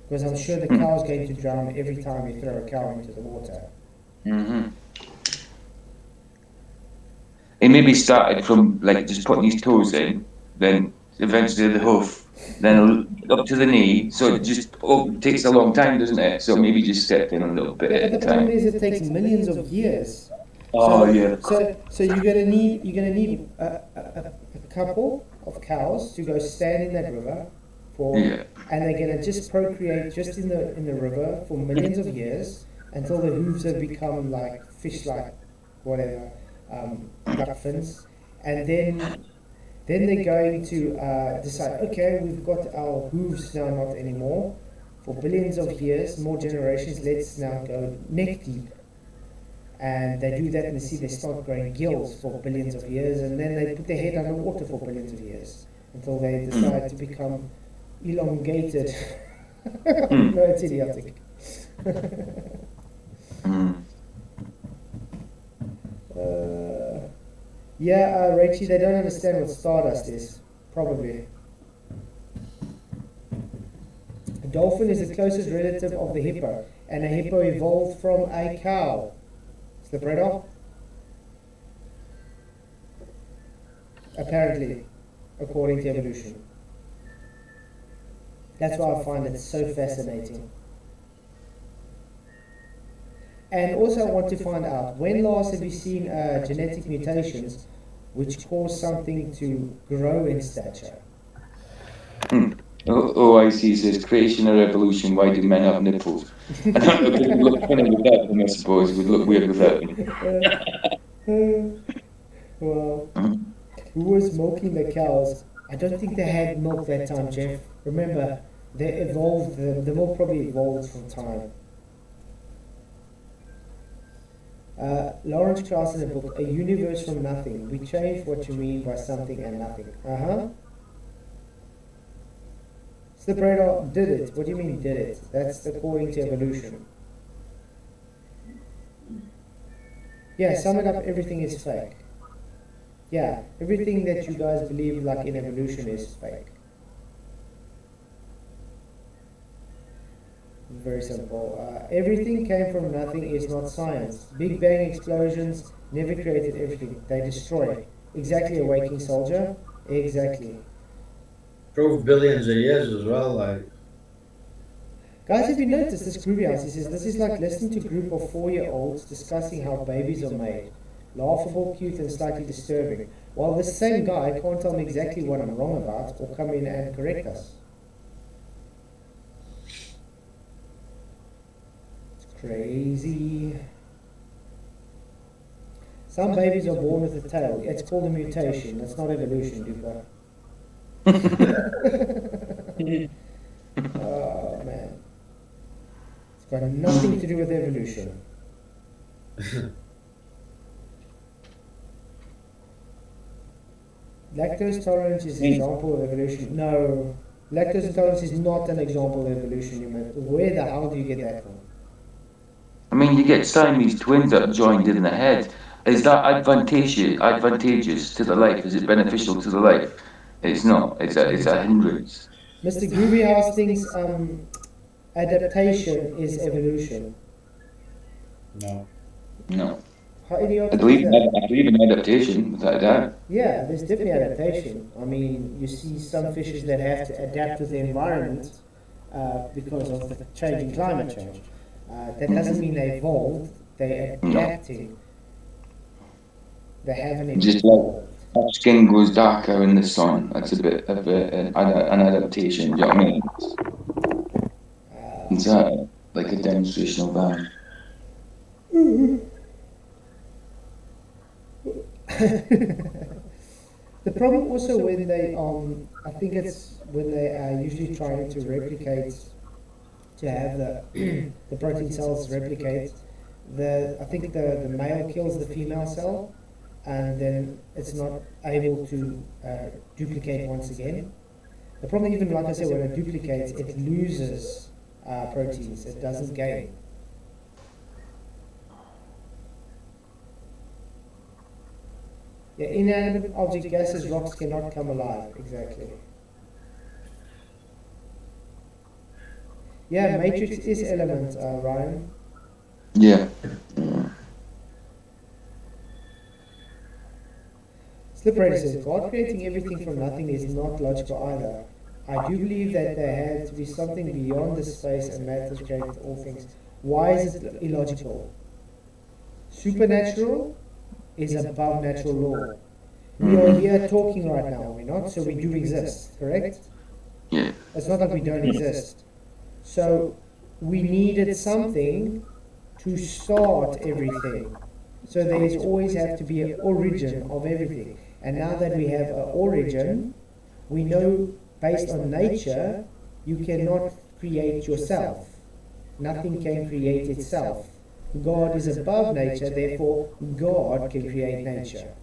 B: Because I'm sure the cow's going to drown every time you throw a cow into the water.
C: Mm-hmm. He maybe started from like just putting his toes in, then eventually the hoof, then up to the knee. So it just takes a long time, doesn't it? So maybe just step in a little bit
B: Yeah,
C: at
B: but
C: a
B: the problem
C: time.
B: is it takes millions of years.
C: Oh yeah.
B: So you're gonna need a couple of cows to go stand in that river for,
C: Yeah.
B: and they're gonna just procreate just in the river for millions of years until the hooves have become like fish-like, whatever, duck fins, and then they're going to decide, okay, we've got our hooves now not anymore. For billions of years, more generations, let's now go neck deep. And they do that in the sea, they start growing gills for billions of years, and then they put their head underwater for billions of years until they decide to become elongated. No, it's idiotic. Rachie, they don't understand what stardust is. Probably. A dolphin is the closest relative of the hippo, and a hippo evolved from a cow. Libretto? Apparently, according to evolution. That's why I find it so fascinating. And also I want to find out, when last have you seen genetic mutations which cause something to grow in stature?
C: OIC says creation or evolution. Why do men have nipples? I don't know, because it would look funny without them, I suppose. It would look weird without them.
B: Well, who was milking the cows? I don't think they had milk that time, Jeff. Remember, they evolved, the milk probably evolved from time. Lawrence Krauss in a book, A Universe from Nothing. We change what you mean by something and nothing. Slipradar did it. What do you mean did it? That's according to evolution. Yeah, sum it up, everything is fake. Yeah, everything that you guys believe like in evolution is fake. Very simple. Everything came from nothing is not science. Big Bang explosions never created everything. They destroy. Exactly, a waking soldier? Exactly.
A: Proved billions of years as well, like.
B: Guys, have you noticed this Groovy House? He says, this is like listening to a group of 4-year-olds discussing how babies are made. Laughable, cute, and slightly disturbing. While this same guy can't tell me exactly what I'm wrong about or come in and correct us. It's crazy. Some babies are born with a tail. It's called a mutation. That's not evolution, Duper. Oh, man. It's got nothing to do with evolution. Lactose tolerance is an example of evolution. No, lactose intolerance is not an example of evolution. You meant. Where the hell do you get that from?
C: I mean, you get Siamese twins that are joined in the head. Is that advantageous to the life? Is it beneficial to the life? It's not. It's a hindrance.
B: Mr. Groovy House thinks adaptation is evolution.
A: No.
C: No.
B: How idiotic
C: I believe in adaptation, without a doubt.
B: Yeah, there's definitely adaptation. I mean, you see some fishes that have to adapt with the environment because of the changing climate change. That doesn't mean they evolved, they're adapting. They haven't
C: Just like
B: evolved.
C: our skin goes darker in the sun. That's a bit of an adaptation, do you know what I mean? It's like a demonstration of that.
B: The problem also when they, I think it's when they are usually trying to replicate to have the protein cells replicate. I think the male kills the female cell, and then it's not able to duplicate once again. The problem, even like I said, when it duplicates, it loses proteins. It doesn't gain. Yeah, inanimate object, gases, rocks cannot come alive. Exactly. Yeah, matrix is element, Ryan.
C: Yeah.
B: Slipper says, God creating everything from nothing is not logical either. I do believe that there had to be something beyond the space and matter to create all things. Why is it illogical? Supernatural is above natural law. We are here talking right now, are we not? So we do exist, correct?
C: Yeah.
B: It's not like we don't exist. So we needed something to start everything. So there is always have to be an origin of everything. And now that we have an origin, we know based on nature, you cannot create yourself. Nothing can create itself. God is above nature, therefore God can create nature.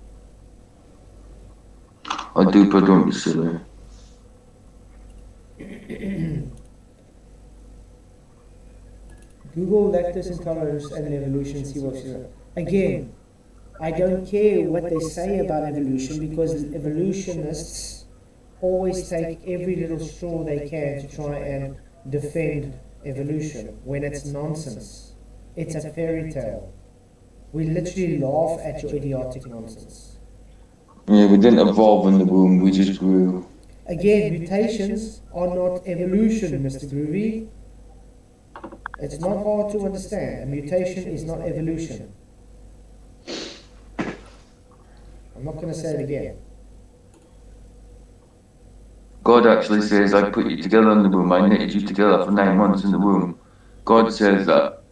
C: I do put on silly.
B: Google lactose intolerance and evolution, see what's here. Again, I don't care what they say about evolution, because evolutionists always take every little straw they can to try and defend evolution when it's nonsense. It's a fairy tale. We literally laugh at your idiotic nonsense.
C: Yeah, we didn't evolve in the womb, we just grew.
B: Again, mutations are not evolution, Mr. Groovy. It's not hard to understand. A mutation is not evolution. I'm not going to say it again.
C: God actually says, I put you together in the womb, I knitted you together for 9 months in the womb. God says that.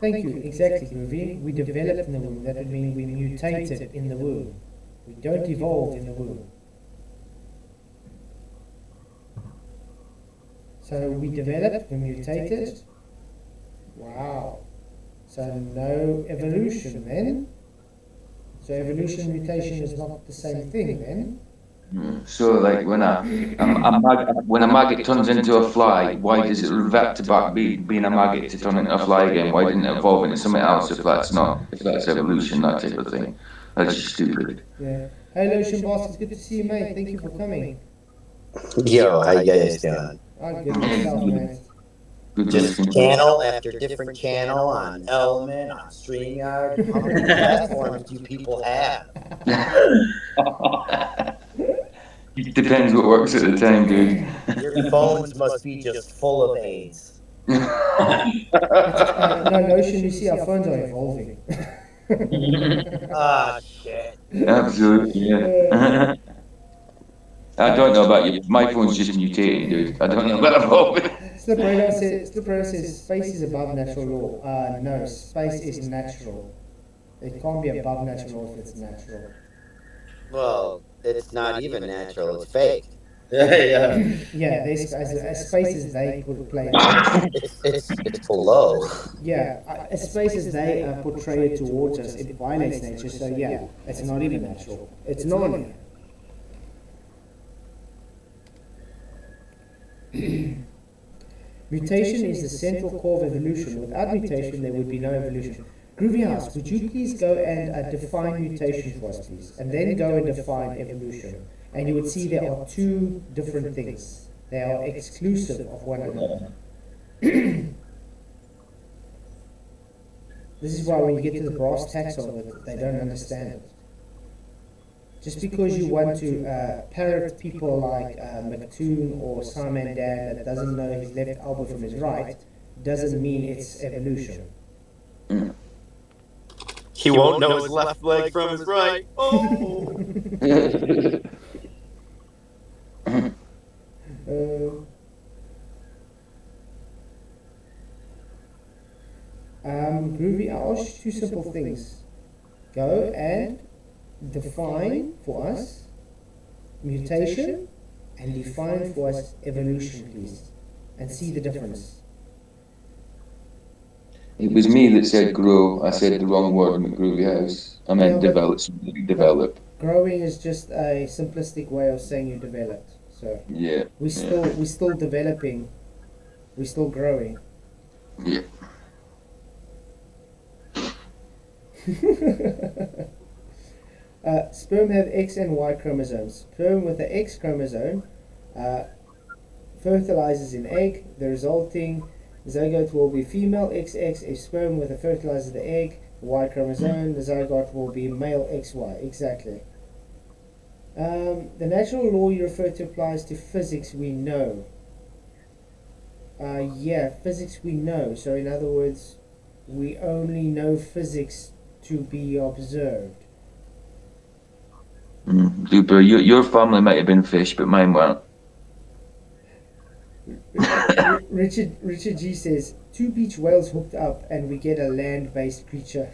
B: Thank you, exactly, Groovy. We developed in the womb. That would mean we mutated in the womb. We don't evolve in the womb. So we developed, we mutated. Wow. So no evolution then. So evolution and mutation is not the same thing then.
C: So like when a maggot turns into a fly, why does it revert to back being a maggot to turn into a fly again? Why didn't it evolve into something else if that's evolution, that type of thing? That's just stupid.
B: Yeah. Hey Lotion Boss, it's good to see you, mate. Thank you for coming.
E: Yo, how you guys doing?
B: Good yourself, mate.
C: Good
E: Just
C: listening.
E: channel after different channel on Element, on StreamYard. How many platforms do people have?
C: It depends what works at the time, dude.
E: Your phones must be just full of AIDS.
B: No, Lotion, you see our phones are evolving.
E: Ah, shit.
C: Absolutely, yeah. I don't know about you. My phone's just mutating, dude. I don't know about evolving.
B: Slipper says space is above natural law. No, space is natural. It can't be above natural law if it's natural.
E: Well, it's not even natural, it's fake.
B: Yeah, as space as they would play.
E: It's below.
B: Yeah, as space as they portray it towards us, it violates nature. So yeah, it's not even natural. It's non. Mutation is the central core of evolution. Without mutation, there would be no evolution. Groovy House, would you please go and define mutation for us, please? And then go and define evolution. And you would see there are two different things. They are exclusive of one another. This is why when you get to the brass tacks of it, they don't understand it. Just because you want to parrot people like McToon or Simon Dad that doesn't know his left elbow from his right, doesn't mean it's evolution.
E: He won't know his left leg from his right. Oh!
B: Groovy, I'll ask you two simple things. Go and define for us mutation and define for us evolution, please, and see the difference.
C: It was me that said grow. I said the wrong word, McGroovy House. I meant
B: Yeah, but-
C: develop. Develop.
B: Growing is just a simplistic way of saying you developed. So
C: Yeah.
B: we're still developing, we're still growing.
C: Yeah.
B: Sperm have X and Y chromosomes. Sperm with the X chromosome fertilizes in egg. The resulting zygote will be female XX. If sperm with a fertilizes the egg, Y chromosome, the zygote will be male XY. Exactly. The natural law you refer to applies to physics we know. Yeah, physics we know. So in other words, we only know physics to be observed.
C: Super. Your family might have been fish, but mine weren't.
B: Richard G says, two beach whales hooked up and we get a land-based creature.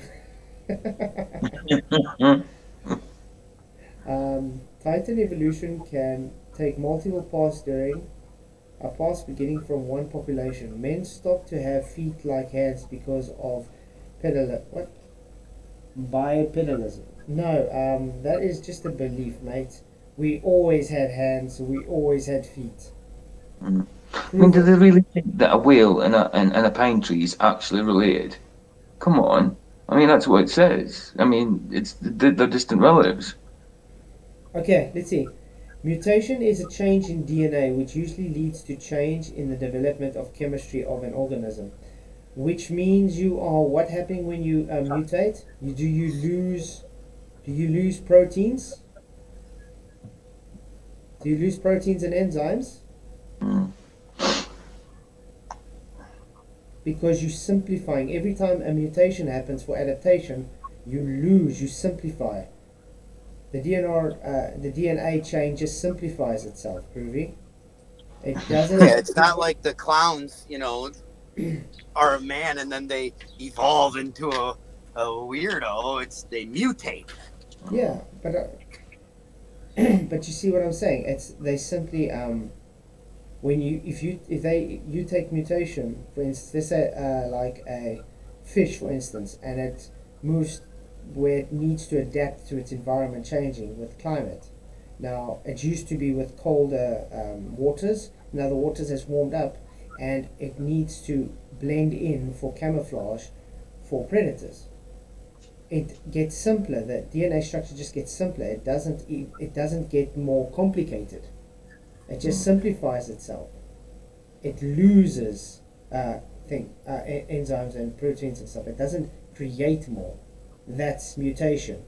B: Titan evolution can take multiple paths during a path beginning from one population. Men stop to have feet like hands because of bipedalism. No, that is just a belief, mate. We always had hands, we always had feet.
C: I mean, do they really think that a whale and a pine tree is actually related? Come on. I mean, that's what it says. I mean, they're distant relatives.
B: Okay, let's see. Mutation is a change in DNA which usually leads to change in the development of chemistry of an organism. Which means you are what happening when you mutate? Do you lose proteins? Do you lose proteins and enzymes? Because you're simplifying. Every time a mutation happens for adaptation, you simplify. The DNA chain just simplifies itself, Groovy. It doesn't.
E: Yeah, it's not like the clowns, are a man and then they evolve into a weirdo. They mutate.
B: Yeah, but but you see what I'm saying? They simply when you take mutation, for instance, let's say like a fish, for instance, and it moves where it needs to adapt to its environment changing with climate. Now, it used to be with colder waters. Now the waters has warmed up, and it needs to blend in for camouflage for predators. It gets simpler. The DNA structure just gets simpler. It doesn't get more complicated. It just simplifies itself. It loses enzymes and proteins and stuff. It doesn't create more. That's mutation.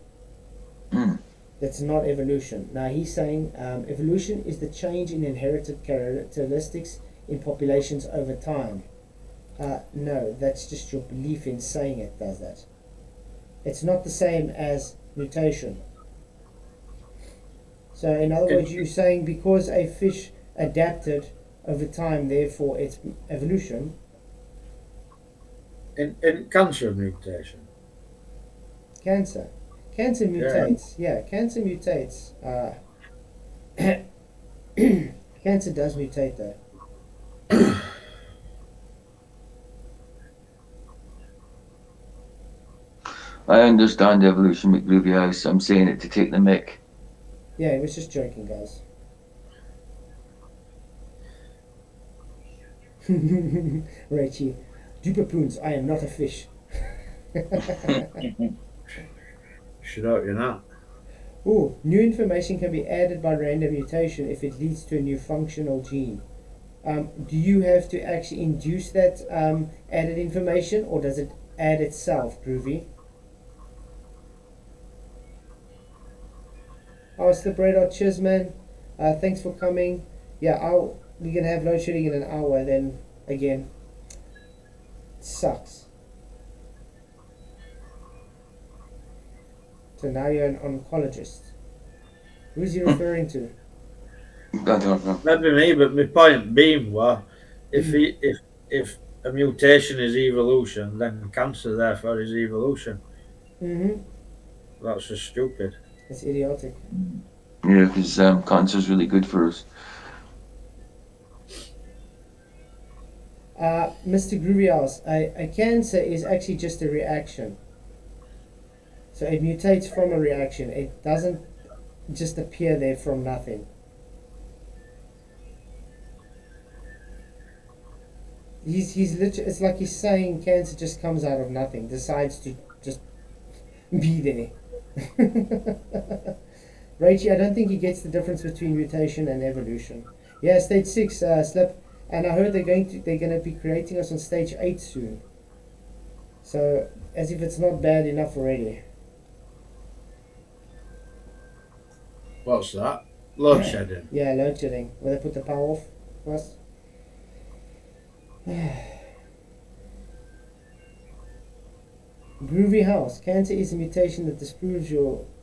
B: That's not evolution. Now he's saying evolution is the change in inherited characteristics in populations over time. No, that's just your belief in saying it does that. It's not the same as mutation. So in other words, you're saying because a fish adapted over time, therefore it's evolution.
A: In cancer mutation.
B: Cancer mutates. Yeah, cancer mutates. Cancer does mutate though.
C: I understand evolution, McGroovy House. I'm saying it to take the mick.
B: Yeah, he was just joking, guys. Rachie, dupapoons, I am not a fish.
A: Shut up, you're not.
B: Ooh, new information can be added by random mutation if it leads to a new functional gene. Do you have to actually induce that added information, or does it add itself, Groovy? Oh, it's the Bread Cheers, man. Thanks for coming. Yeah, we're going to have load shedding in an hour, then again. It sucks. So now you're an oncologist. Who's he referring to?
C: I don't know.
A: Maybe me, but my point being was, if a mutation is evolution, then cancer therefore is evolution. That's just stupid.
B: It's idiotic.
C: Yeah, because cancer's really good for us.
B: Mr. Groovy House, a cancer is actually just a reaction. So it mutates from a reaction. It doesn't just appear there from nothing. He's literally, it's like he's saying cancer just comes out of nothing, decides to just be there. Rachie, I don't think he gets the difference between mutation and evolution. Yeah, stage 6, Slip, and I heard they're gonna be creating us on stage 8 soon. So as if it's not bad enough already.
A: What's that? Load shedding.
B: Yeah, load shedding. Where they put the power off first. Groovy House. Cancer is a mutation that disproves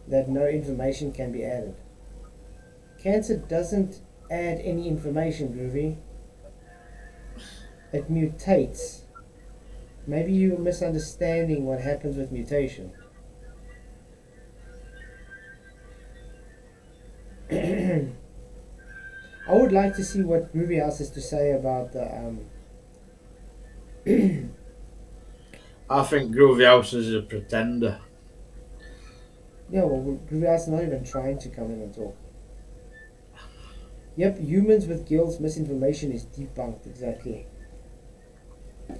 B: that no information can be added. Cancer doesn't add any information, Groovy. It mutates. Maybe you're misunderstanding what happens with mutation. I would like to see what Groovy House has to say about the
A: I think Groovy House is a pretender.
B: yeah, well, Groovy House is not even trying to come in and talk. Yep, humans with guilds misinformation is debunked, exactly.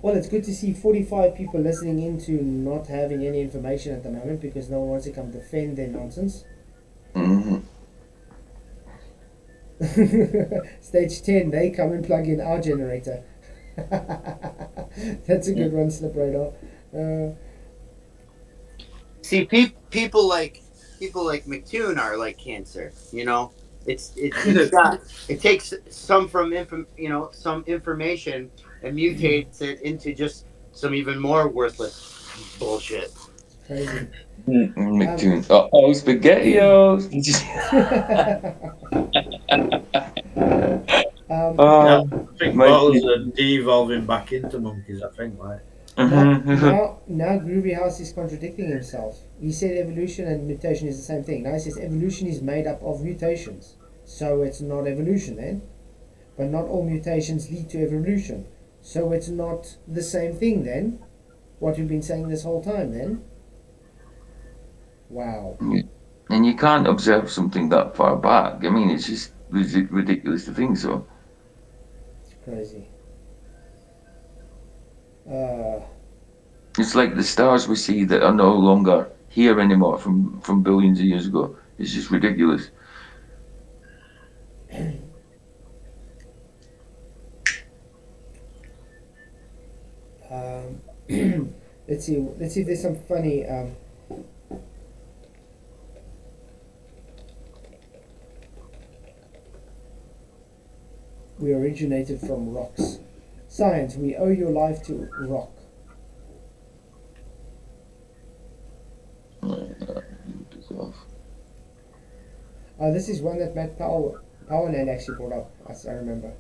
B: Well, it's good to see 45 people listening in to not having any information at the moment because no one wants to come defend their nonsense.
C: Mm-hmm.
B: Stage 10, they come and plug in our generator. That's a good one, Slip Radar.
E: See, people like McToon are like cancer. You know, it takes some some information and mutates it into just some even more worthless bullshit.
B: Crazy.
C: McToon. Oh, SpaghettiOs.
A: I think
C: my-
A: bottles are de-evolving back into monkeys, I think, like.
B: Now Groovy House is contradicting himself. He said evolution and mutation is the same thing. Now he says evolution is made up of mutations. So it's not evolution then. But not all mutations lead to evolution. So it's not the same thing then. What we've been saying this whole time then. Wow.
C: And you can't observe something that far back. I mean, it's just ridiculous to think so.
B: It's crazy.
C: It's like the stars we see that are no longer here anymore from billions of years ago. It's just ridiculous.
B: Let's see if there's some funny we originated from rocks. Science, we owe your life to rock. This is one that Matt Powerland actually brought up, as I remember.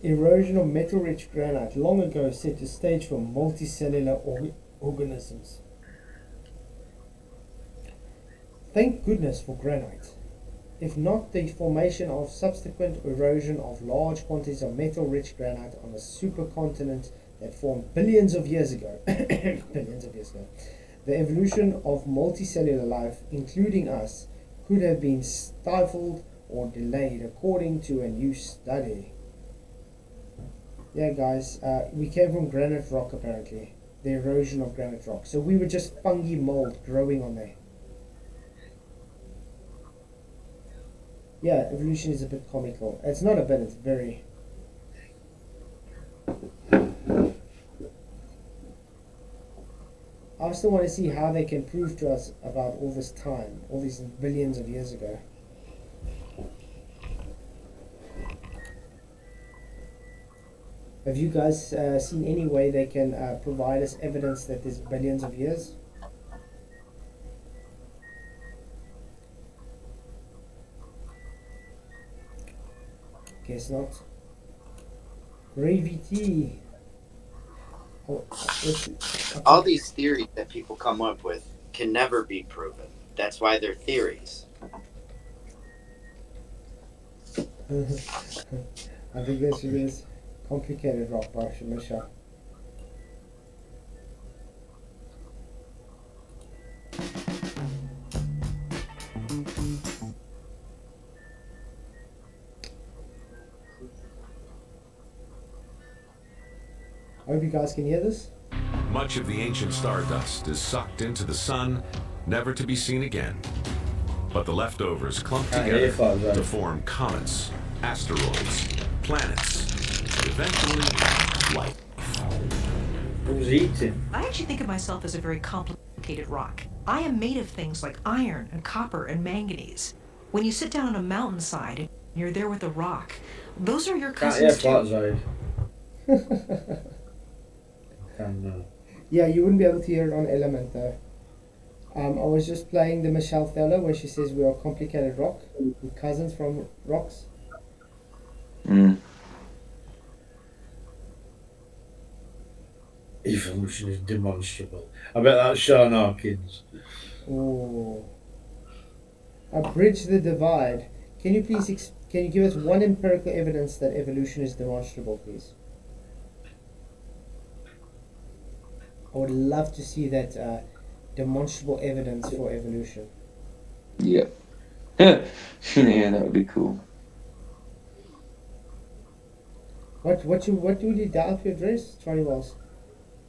B: Erosion of metal-rich granite long ago set the stage for multicellular organisms. Thank goodness for granite. If not, the formation of subsequent erosion of large quantities of metal-rich granite on a supercontinent that formed billions of years ago. Billions of years ago. The evolution of multicellular life, including us, could have been stifled or delayed according to a new study. Yeah, guys, we came from granite rock apparently. The erosion of granite rock. So we were just fungi mold growing on there. Yeah, evolution is a bit comical. It's not a bit, it's very... I still want to see how they can prove to us about all this time, all these billions of years ago. Have you guys seen any way they can provide us evidence that there's billions of years? Guess not. Gravy tea. Oh,
E: All these theories that people come up with can never be proven. That's why they're theories.
B: I think that's what it is. Complicated rock by Shamisha. I hope you guys can hear this.
F: Much of the ancient stardust is sucked into the sun, never to be seen again. But the leftovers clump together to form comets, asteroids, planets, and eventually life.
A: Who's eating?
G: I actually think of myself as a very complicated rock. I am made of things like iron and copper and manganese. When you sit down on a mountainside and you're there with a rock, those are your cousins too.
A: Flatzide.
B: Yeah, you wouldn't be able to hear it on Element though. I was just playing the Michelle Thaler where she says we are complicated rock, we're cousins from rocks.
C: Mm.
A: Evolution is demonstrable. I bet that's Sean Hawkins.
B: Oh. Bridge the divide. Can you please can you give us one empirical evidence that evolution is demonstrable, please? I would love to see that demonstrable evidence for evolution.
C: Yeah. Yeah, that would be cool.
B: What would you dial for your address? Charlie Wells.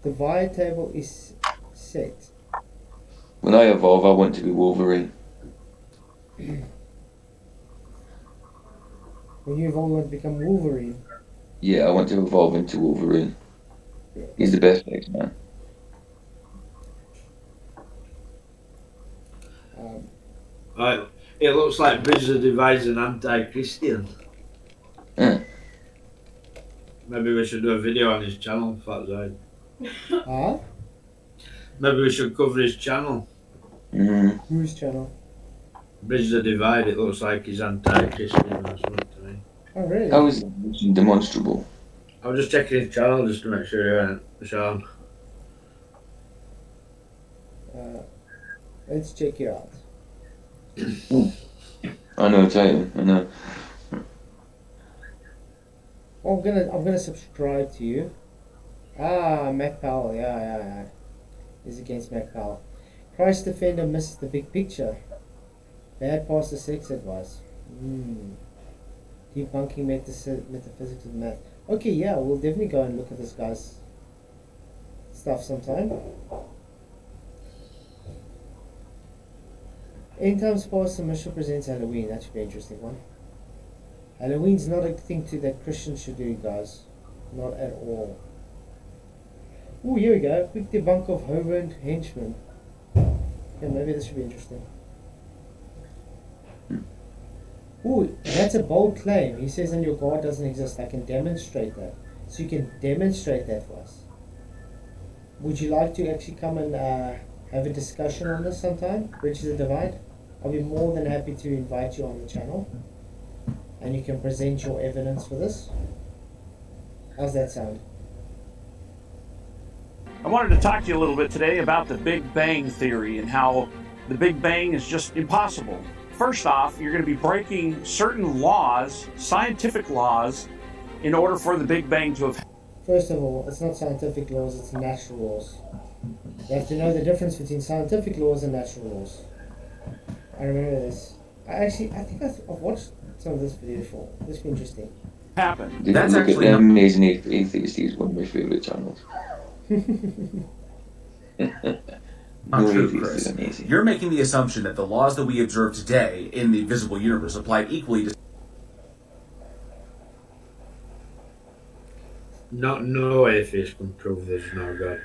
B: Divide table is set.
C: When I evolve, I want to be Wolverine.
B: When you evolve, you want to become Wolverine.
C: Yeah, I want to evolve into Wolverine. He's the best X-Man.
A: It looks like Bridge the Divide's an anti-Christian.
C: Yeah.
A: Maybe we should do a video on his channel, Flatzide.
B: Huh?
A: Maybe we should cover his channel.
C: Mm.
B: Whose channel?
A: Bridge the Divide, it looks like he's anti-Christian or something to me.
B: Oh, really?
C: How is evolution demonstrable?
A: I was just checking his channel just to make sure he went, Sean.
B: Let's check it out.
C: I know, title. I know.
B: Oh, I'm gonna subscribe to you. Ah, Mac Powell. Yeah. He's against Mac Powell. Christ Defender misses the big picture. Bad pastor sex advice. Debunking metaphysics of math. Okay, yeah, we'll definitely go and look at this guy's stuff sometime. End times pastor Misha presents Halloween. That should be an interesting one. Halloween's not a thing that Christians should do, guys. Not at all. Oh, here we go. Quick debunk of Hover Henchman. Yeah, maybe this should be interesting. Oh, that's a bold claim. He says, and your God doesn't exist. I can demonstrate that. So you can demonstrate that for us. Would you like to actually come and have a discussion on this sometime? Bridge the Divide? I'll be more than happy to invite you on the channel. And you can present your evidence for this. How's that sound?
H: I wanted to talk to you a little bit today about the Big Bang Theory and how the Big Bang is just impossible. First off, you're going to be breaking certain laws, scientific laws, in order for the Big Bang to have...
B: First of all, it's not scientific laws, it's natural laws. You have to know the difference between scientific laws and natural laws. I remember this. I think I've watched some of this video before. This be interesting.
H: Happen.
C: That's look at the Amazing Atheist. He's one of my favorite channels.
I: Not true, Chris. You're making the assumption that the laws that we observe today in the visible universe apply equally to...
A: No atheist can prove there's no God.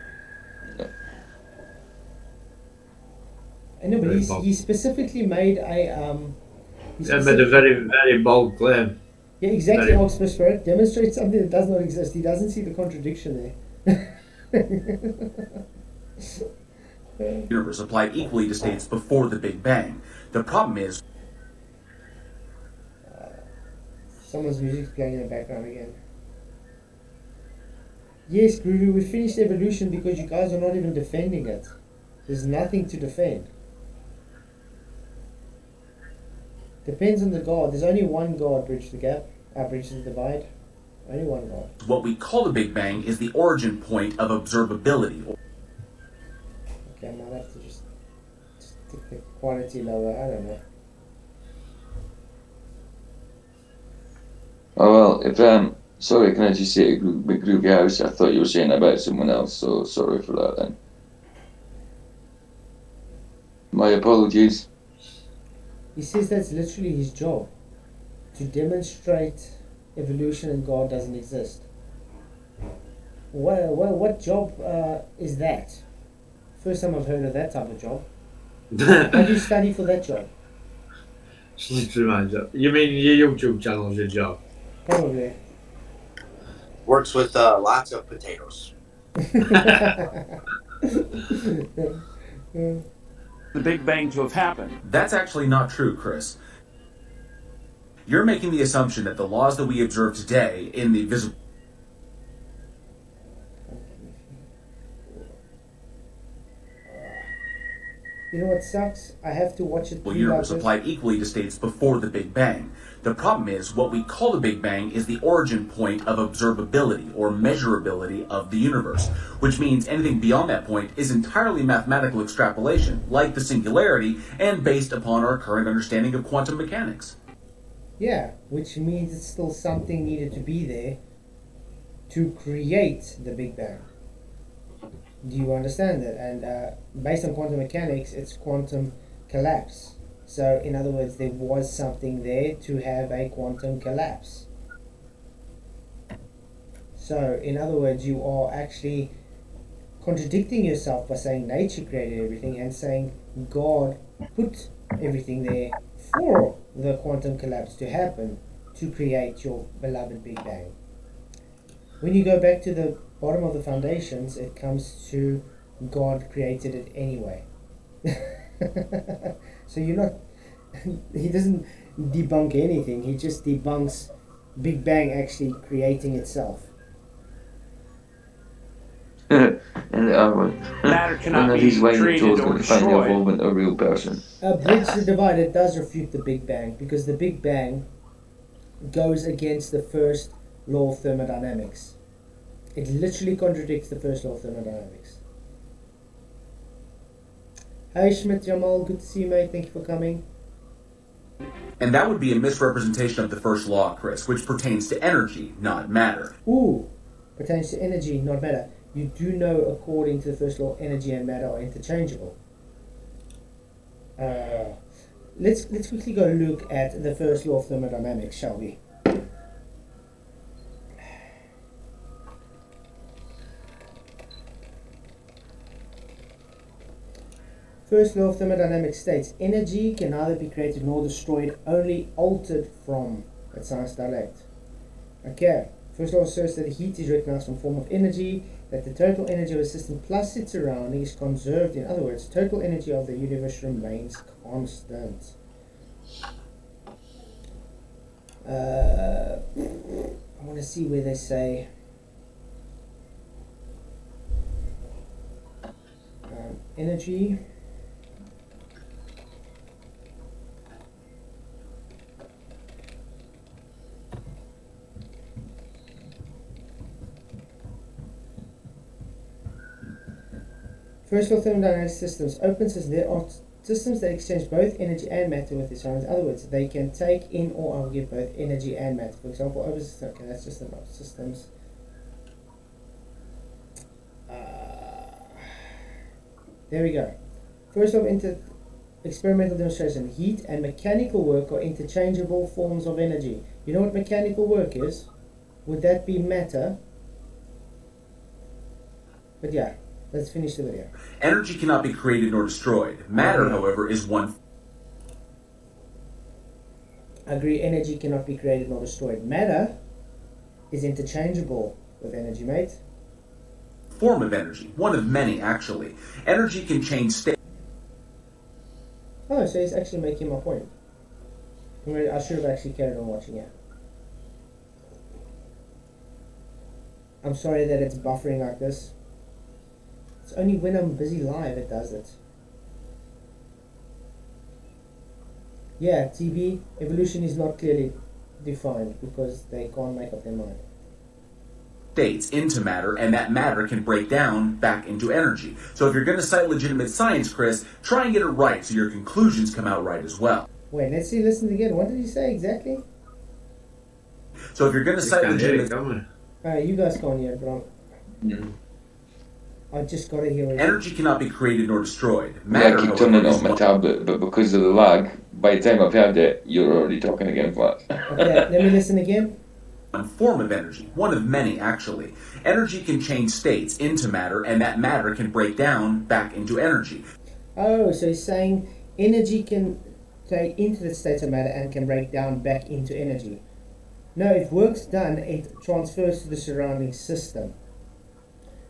B: I know, but he specifically made a
A: made a very, very bold claim.
B: Yeah, exactly. Oxford Spirit demonstrates something that does not exist. He doesn't see the contradiction there.
I: universe applied equally to states before the Big Bang. The problem is...
B: Someone's music's playing in the background again. Yes, Groovy, we finished evolution because you guys are not even defending it. There's nothing to defend. Depends on the God. There's only one God, Bridge the Gap. Bridge the Divide. Only one God.
I: What we call the Big Bang is the origin point of observability.
B: Okay, I might have to just take the quality lower. I don't know.
C: Oh well, if sorry, can I just say Groovy House? I thought you were saying about someone else, so sorry for that then. My apologies.
B: He says that's literally his job, to demonstrate evolution and God doesn't exist. What job is that? First time I've heard of that type of job. How do you study for that job?
A: It's literally my job. You mean your YouTube channel is your job?
B: Probably.
E: Works with lots of potatoes.
H: The Big Bang to have happened.
I: That's actually not true, Chris. You're making the assumption that the laws that we observe today in the visible
B: You know what sucks? I have to watch it.
I: universe apply equally to states before the Big Bang. The problem is, what we call the Big Bang is the origin point of observability or measurability of the universe, which means anything beyond that point is entirely mathematical extrapolation, like the singularity, and based upon our current understanding of quantum mechanics.
B: Yeah, which means it's still something needed to be there to create the Big Bang. Do you understand that? And based on quantum mechanics, it's quantum collapse. So, in other words, there was something there to have a quantum collapse. So, in other words, you are actually contradicting yourself by saying nature created everything and saying God put everything there for the quantum collapse to happen to create your beloved Big Bang. When you go back to the bottom of the foundations, it comes to God created it anyway. So you're not, he doesn't debunk anything, he just debunks Big Bang actually creating itself.
H: Matter cannot be
C: he's
H: created or
C: to find the
H: destroyed.
C: involvement of a real person.
B: Bridge the Divide, it does refute the Big Bang, because the Big Bang goes against the first law of thermodynamics. It literally contradicts the first law of thermodynamics. Hi Schmidt Jamal, good to see you, mate. Thank you for coming.
I: And that would be a misrepresentation of the first law, Chris, which pertains to energy, not matter.
B: Ooh, pertains to energy, not matter. You do know, according to the first law, energy and matter are interchangeable. Let's quickly go look at the first law of thermodynamics, shall we? First law of thermodynamics states, energy can neither be created nor destroyed, only altered from. That sounds direct. Okay, first law asserts that heat is recognized from form of energy, that the total energy of a system plus its surrounding is conserved. In other words, total energy of the universe remains constant. I want to see where they say energy. First law of thermodynamics systems opens as there are systems that exchange both energy and matter with each other. In other words, they can take in or out give both energy and matter. For example, over systems. Okay, that's just about systems. There we go. First law of experimental demonstration. Heat and mechanical work are interchangeable forms of energy. You know what mechanical work is? Would that be matter? But yeah. Let's finish the video.
I: Energy cannot be created nor destroyed. Matter, however, is one.
B: I agree, energy cannot be created nor destroyed. Matter is interchangeable with energy, mate.
I: Form of energy. One of many, actually. Energy can change state.
B: Oh, so he's actually making my point. I should have actually carried on watching it. I'm sorry that it's buffering like this. It's only when I'm busy live it does it. Yeah, TB, evolution is not clearly defined because they can't make up their mind.
I: states into matter, and that matter can break down back into energy. So if you're going to cite legitimate science, Chris, try and get it right so your conclusions come out right as well.
B: Wait, listen again. What did he say exactly?
I: So if you're going to cite legitimate...
B: You guys go on here, bro. I just got to hear it.
I: Energy cannot be created nor destroyed.
C: Matter, I keep turning it on my tablet, but because of the lag, by the time I've heard it, you're already talking again, Flat.
B: Okay, let me listen again.
I: One form of energy, one of many actually. Energy can change states into matter, and that matter can break down back into energy.
B: Oh, so he's saying energy can take into the state of matter and can break down back into energy. No, if work's done, it transfers to the surrounding system.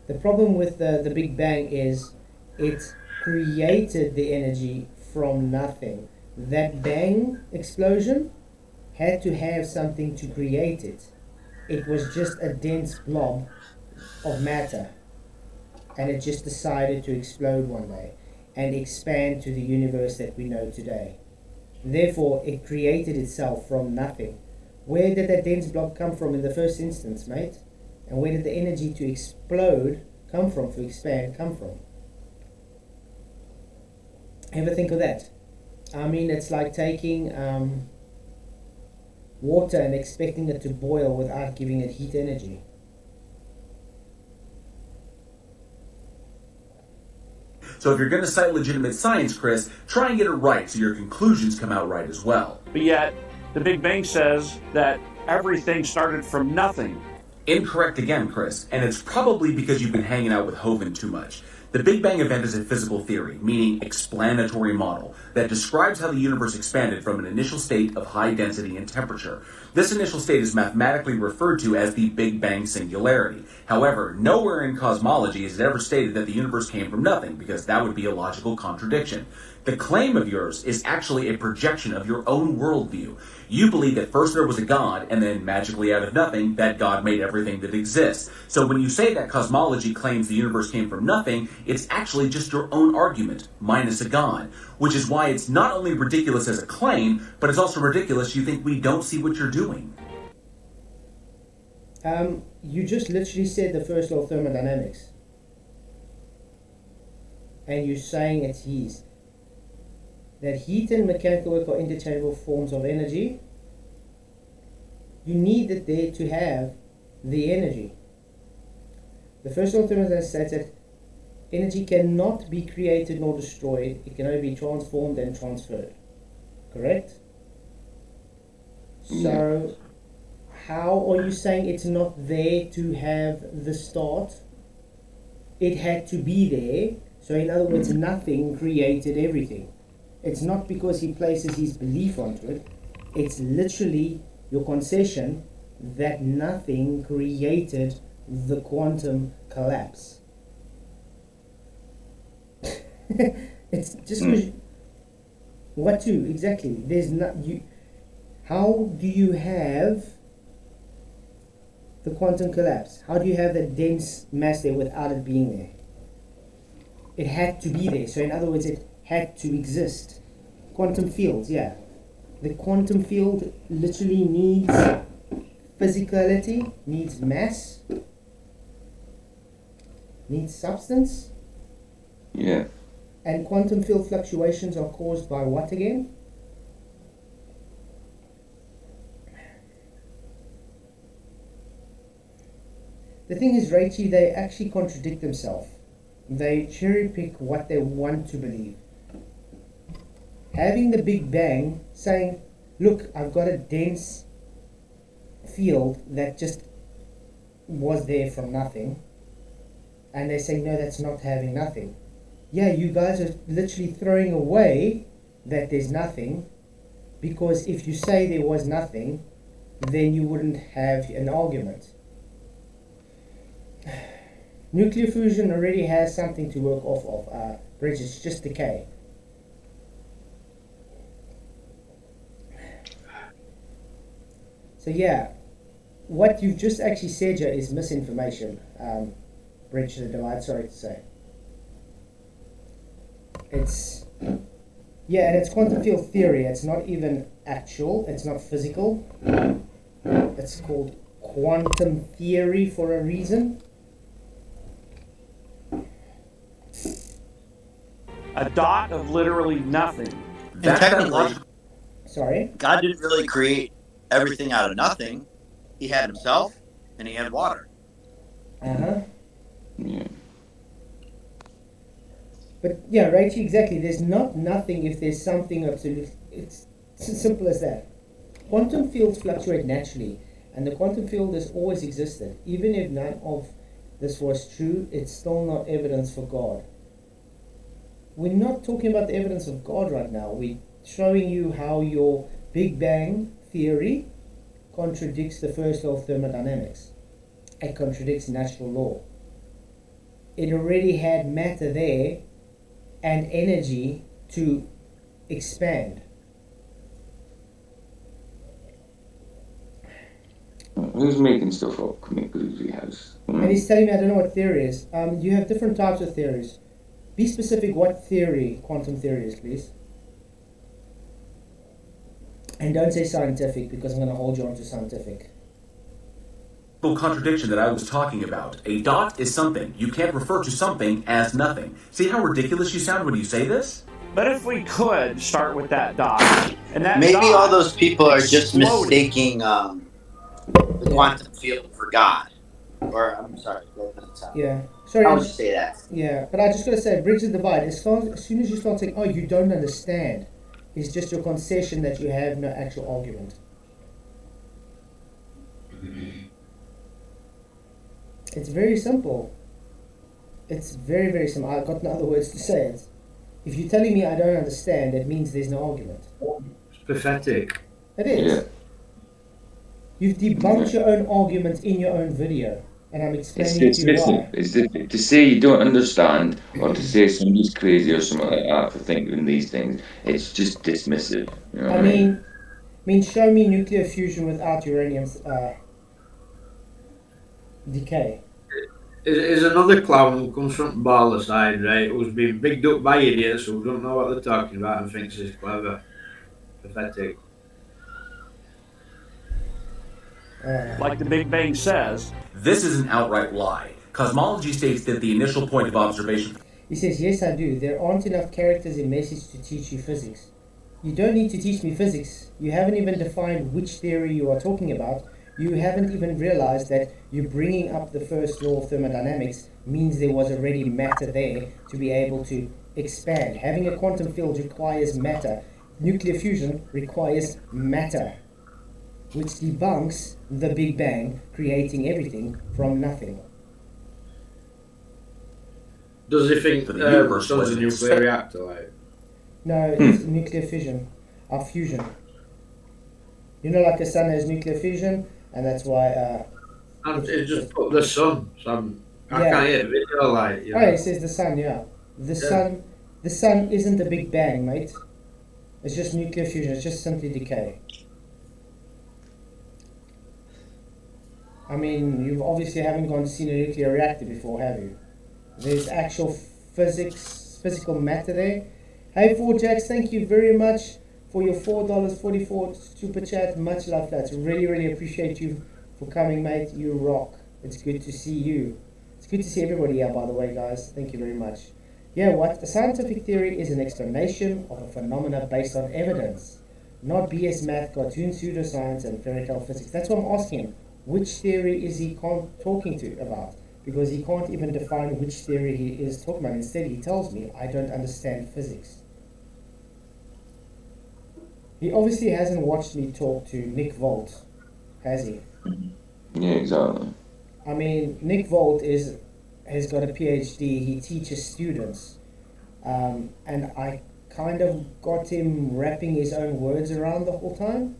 B: The problem with the Big Bang is it created the energy from nothing. That bang explosion had to have something to create it. It was just a dense blob of matter, and it just decided to explode one day and expand to the universe that we know today. Therefore, it created itself from nothing. Where did that dense blob come from in the first instance, mate? And where did the energy to explode come from, to expand come from? Ever think of that? I mean, it's like taking water and expecting it to boil without giving it heat energy.
I: So if you're going to cite legitimate science, Chris, try and get it right so your conclusions come out right as well.
H: But yet, the Big Bang says that everything started from nothing.
I: Incorrect again, Chris, and it's probably because you've been hanging out with Hovind too much. The Big Bang event is a physical theory, meaning explanatory model, that describes how the universe expanded from an initial state of high density and temperature. This initial state is mathematically referred to as the Big Bang singularity. However, nowhere in cosmology is it ever stated that the universe came from nothing, because that would be a logical contradiction. The claim of yours is actually a projection of your own worldview. You believe that first there was a God, and then magically out of nothing, that God made everything that exists. So when you say that cosmology claims the universe came from nothing, it's actually just your own argument, minus a God. Which is why it's not only ridiculous as a claim, but it's also ridiculous you think we don't see what you're doing.
B: You just literally said the first law of thermodynamics. And you're saying it's yeast. That heat and mechanical work are interchangeable forms of energy. You need it there to have the energy. The first law of thermodynamics states that energy cannot be created nor destroyed. It can only be transformed and transferred. Correct? So, how are you saying it's not there to have the start? It had to be there. So in other words, nothing created everything. It's not because he places his belief onto it. It's literally your concession that nothing created the quantum collapse. It's just what to exactly. There's not you. How do you have the quantum collapse? How do you have that dense mass there without it being there? It had to be there. So in other words, it had to exist. Quantum fields, yeah. The quantum field literally needs physicality, needs mass, needs substance.
C: Yeah.
B: And quantum field fluctuations are caused by what again? The thing is, Raichi, they actually contradict themselves. They cherry pick what they want to believe. Having the Big Bang saying, look, I've got a dense field that just was there from nothing. And they say, no, that's not having nothing. Yeah, you guys are literally throwing away that there's nothing, because if you say there was nothing, then you wouldn't have an argument. Nuclear fusion already has something to work off of. Bridge, it's just decay. So yeah, what you've just actually said here is misinformation. Bridge the divide, sorry to say. It's, yeah, and it's quantum field theory. It's not even actual. It's not physical. It's called quantum theory for a reason?
H: A dot of literally nothing.
J: And technically,
B: sorry,
J: God didn't really create everything out of nothing. He had himself, and he had water.
C: Yeah.
B: But yeah, right, exactly. There's not nothing if there's something absolute. It's as simple as that. Quantum fields fluctuate naturally, and the quantum field has always existed. Even if none of this was true, it's still not evidence for God. We're not talking about the evidence of God right now. We're showing you how your Big Bang theory contradicts the first law of thermodynamics. It contradicts natural law. It already had matter there and energy to expand.
C: Who's making stuff up? Community has.
B: And he's telling me I don't know what theory is. You have different types of theories. Be specific what theory quantum theory is, please. And don't say scientific, because I'm going to hold you on to scientific.
I: Contradiction that I was talking about. A dot is something. You can't refer to something as nothing. See how ridiculous you sound when you say this?
H: But if we could start with that dot, and that
E: maybe
H: dot
E: all those people are just
H: exploded.
E: mistaking the quantum field for God. Or I'm sorry, that doesn't sound.
B: Yeah, sorry.
E: I'll just say that.
B: Yeah, but I just gotta say, bridge the divide. As soon as you start saying, "Oh, you don't understand," it's just your concession that you have no actual argument. It's very simple. It's very, very simple. I've got no other words to say it. If you're telling me I don't understand, that means there's no argument.
A: It's pathetic.
B: It is.
C: Yeah.
B: You've debunked your own argument in your own video, and I'm
C: It's
B: explaining to you
C: dismissive.
B: why.
C: It's to say you don't understand or to say somebody's crazy or something like that for thinking these things. It's just dismissive. You know what
B: I mean, show me nuclear fusion without uranium decay.
A: Is another clown who comes from Barla side, right, who's been bigged up by idiots who don't know what they're talking about and thinks he's clever. Pathetic.
H: Like the Big Bang says,
I: this is an outright lie. Cosmology states that the initial point of observation.
B: He says, yes, I do. There aren't enough characters in message to teach you physics. You don't need to teach me physics. You haven't even defined which theory you are talking about. You haven't even realized that you bringing up the first law of thermodynamics means there was already matter there to be able to expand. Having a quantum field requires matter. Nuclear fusion requires matter, which debunks the Big Bang, creating everything from nothing.
A: Does he think
I: the universe
A: sun's
I: was
A: a nuclear reactor? Like?
B: No, it's nuclear fission, or fusion. You know, like the sun has nuclear fission, and that's why.
A: And it just put the sun. So I
B: Yeah.
A: can't hear the video. Like, you
B: Oh,
A: know.
B: it says the sun. Yeah, the sun isn't the Big Bang, mate. It's just nuclear fusion. It's just simply decay. I mean, you obviously haven't gone to see a nuclear reactor before, have you? There's actual physical matter there. Hey, 4Jacks, thank you very much for your $4.44 super chat. Much love, lads. Really, really appreciate you for coming, mate. You rock. It's good to see you. It's good to see everybody here, by the way, guys. Thank you very much. Yeah, what? A scientific theory is an explanation of a phenomena based on evidence, not BS math, cartoon pseudoscience, and fairy tale physics. That's what I'm asking him. Which theory is he talking to about? Because he can't even define which theory he is talking about. Instead, he tells me, I don't understand physics. He obviously hasn't watched me talk to Nick Volt, has he?
C: Yeah, exactly.
B: I mean, Nick Volt has got a PhD. He teaches students. And I kind of got him wrapping his own words around the whole time.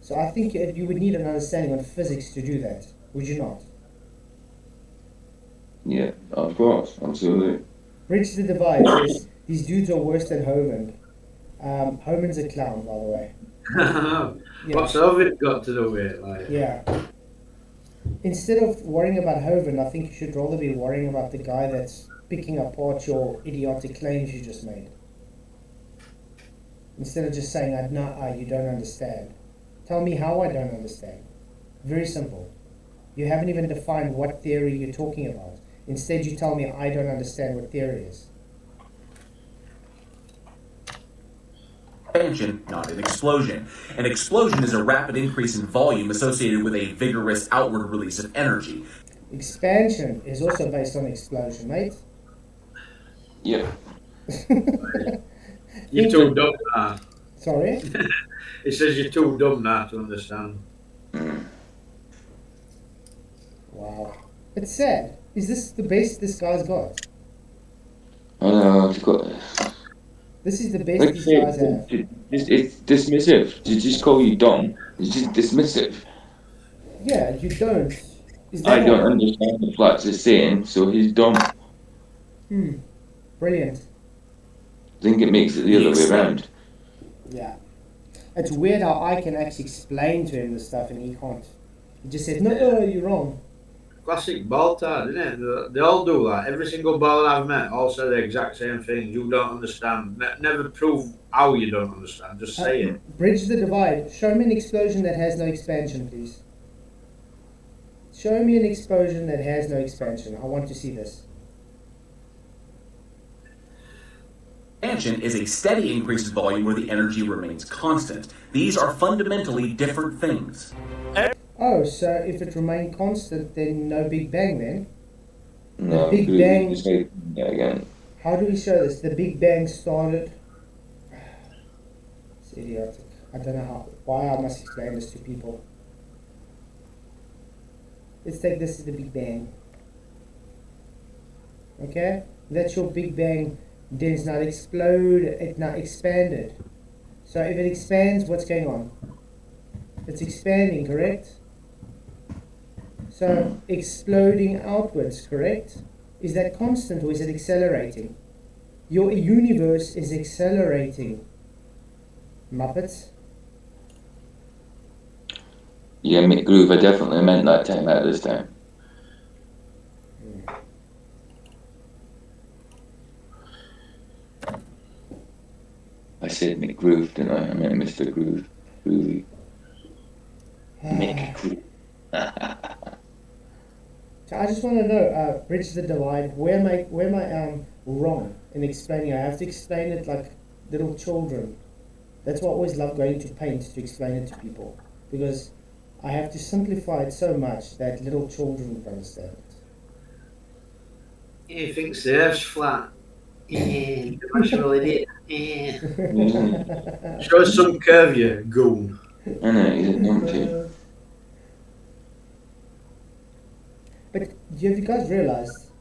B: So I think you would need an understanding of physics to do that, would you not?
C: Yeah, of course, absolutely.
B: Bridge the Divide says, these dudes are worse than Hovind. Hovind's a clown, by the way. Yeah.
A: What's Ovid got to do with it? Like?
B: Yeah. Instead of worrying about Hovind, I think you should rather be worrying about the guy that's picking apart your idiotic claims you just made. Instead of just saying, you don't understand. Tell me how I don't understand. Very simple. You haven't even defined what theory you're talking about. Instead, you tell me I don't understand what theory is.
I: Expansion, not an explosion. An explosion is a rapid increase in volume associated with a vigorous outward release of energy.
B: Expansion is also based on explosion, mate.
C: Yeah.
A: You're too dumb now.
B: Sorry?
A: He says you're too dumb now to understand.
B: Wow. It's sad. Is this the best this guy's got?
C: I know, I've got...
B: This is the best
C: Like
B: these guys have.
C: it's dismissive. To just call you dumb, it's just dismissive.
B: Yeah, you don't.
C: I don't understand what Flats is saying, so he's dumb.
B: Brilliant.
C: I think it makes it the other way around.
B: Yeah. It's weird how I can actually explain to him this stuff and he can't. He just says, no, you're wrong.
A: Classic Baltar, isn't it? They all do that. Every single ball I've met all say the exact same thing. You don't understand. Never prove how you don't understand. Just say it.
B: Bridge the divide. Show me an explosion that has no expansion, please. Show me an explosion that has no expansion. I want to see this.
I: Expansion is a steady increase in volume where the energy remains constant. These are fundamentally different things.
B: Oh, so if it remained constant, then no Big Bang then?
C: No,
B: Big Bang.
C: Just say that again.
B: How do we show this? The Big Bang started... It's idiotic. I don't know why I must explain this to people. Let's take this as the Big Bang. Okay? That's your Big Bang. Then it's not exploded, it's not expanded. So if it expands, what's going on? It's expanding, correct? So exploding outwards, correct? Is that constant or is it accelerating? Your universe is accelerating. Muppets?
C: Yeah, McGroove, I definitely meant that time out this time. I said McGroove, didn't I? I meant Mr. Groove. Groovy. McGroove.
B: So I just want to know, bridge the divide. Where am I wrong in explaining? I have to explain it like little children. That's why I always love going to paint to explain it to people, because I have to simplify it so much that little children would understand it.
A: He thinks the Earth's flat. Yeah, that's really it. Show us some curve, you goon.
C: I know, he's a numpty.
B: But have you guys realized,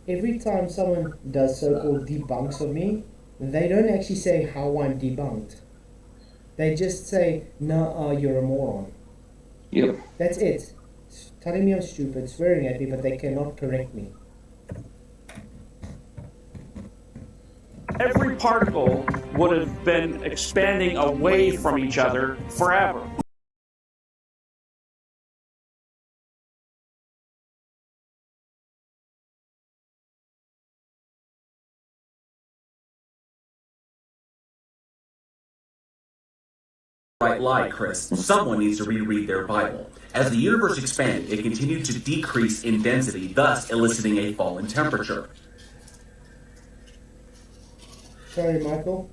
B: every time someone does so-called debunks of me, they don't actually say how I'm debunked. They just say, nah, you're a moron.
C: Yep.
B: That's it. Telling me I'm stupid, swearing at me, but they cannot correct me.
H: Every particle would have been expanding away from each other forever.
I: Right lie, Chris. Someone needs to reread their Bible. As the universe expanded, it continued to decrease in density, thus eliciting a fall in temperature.
B: Sorry, Michael.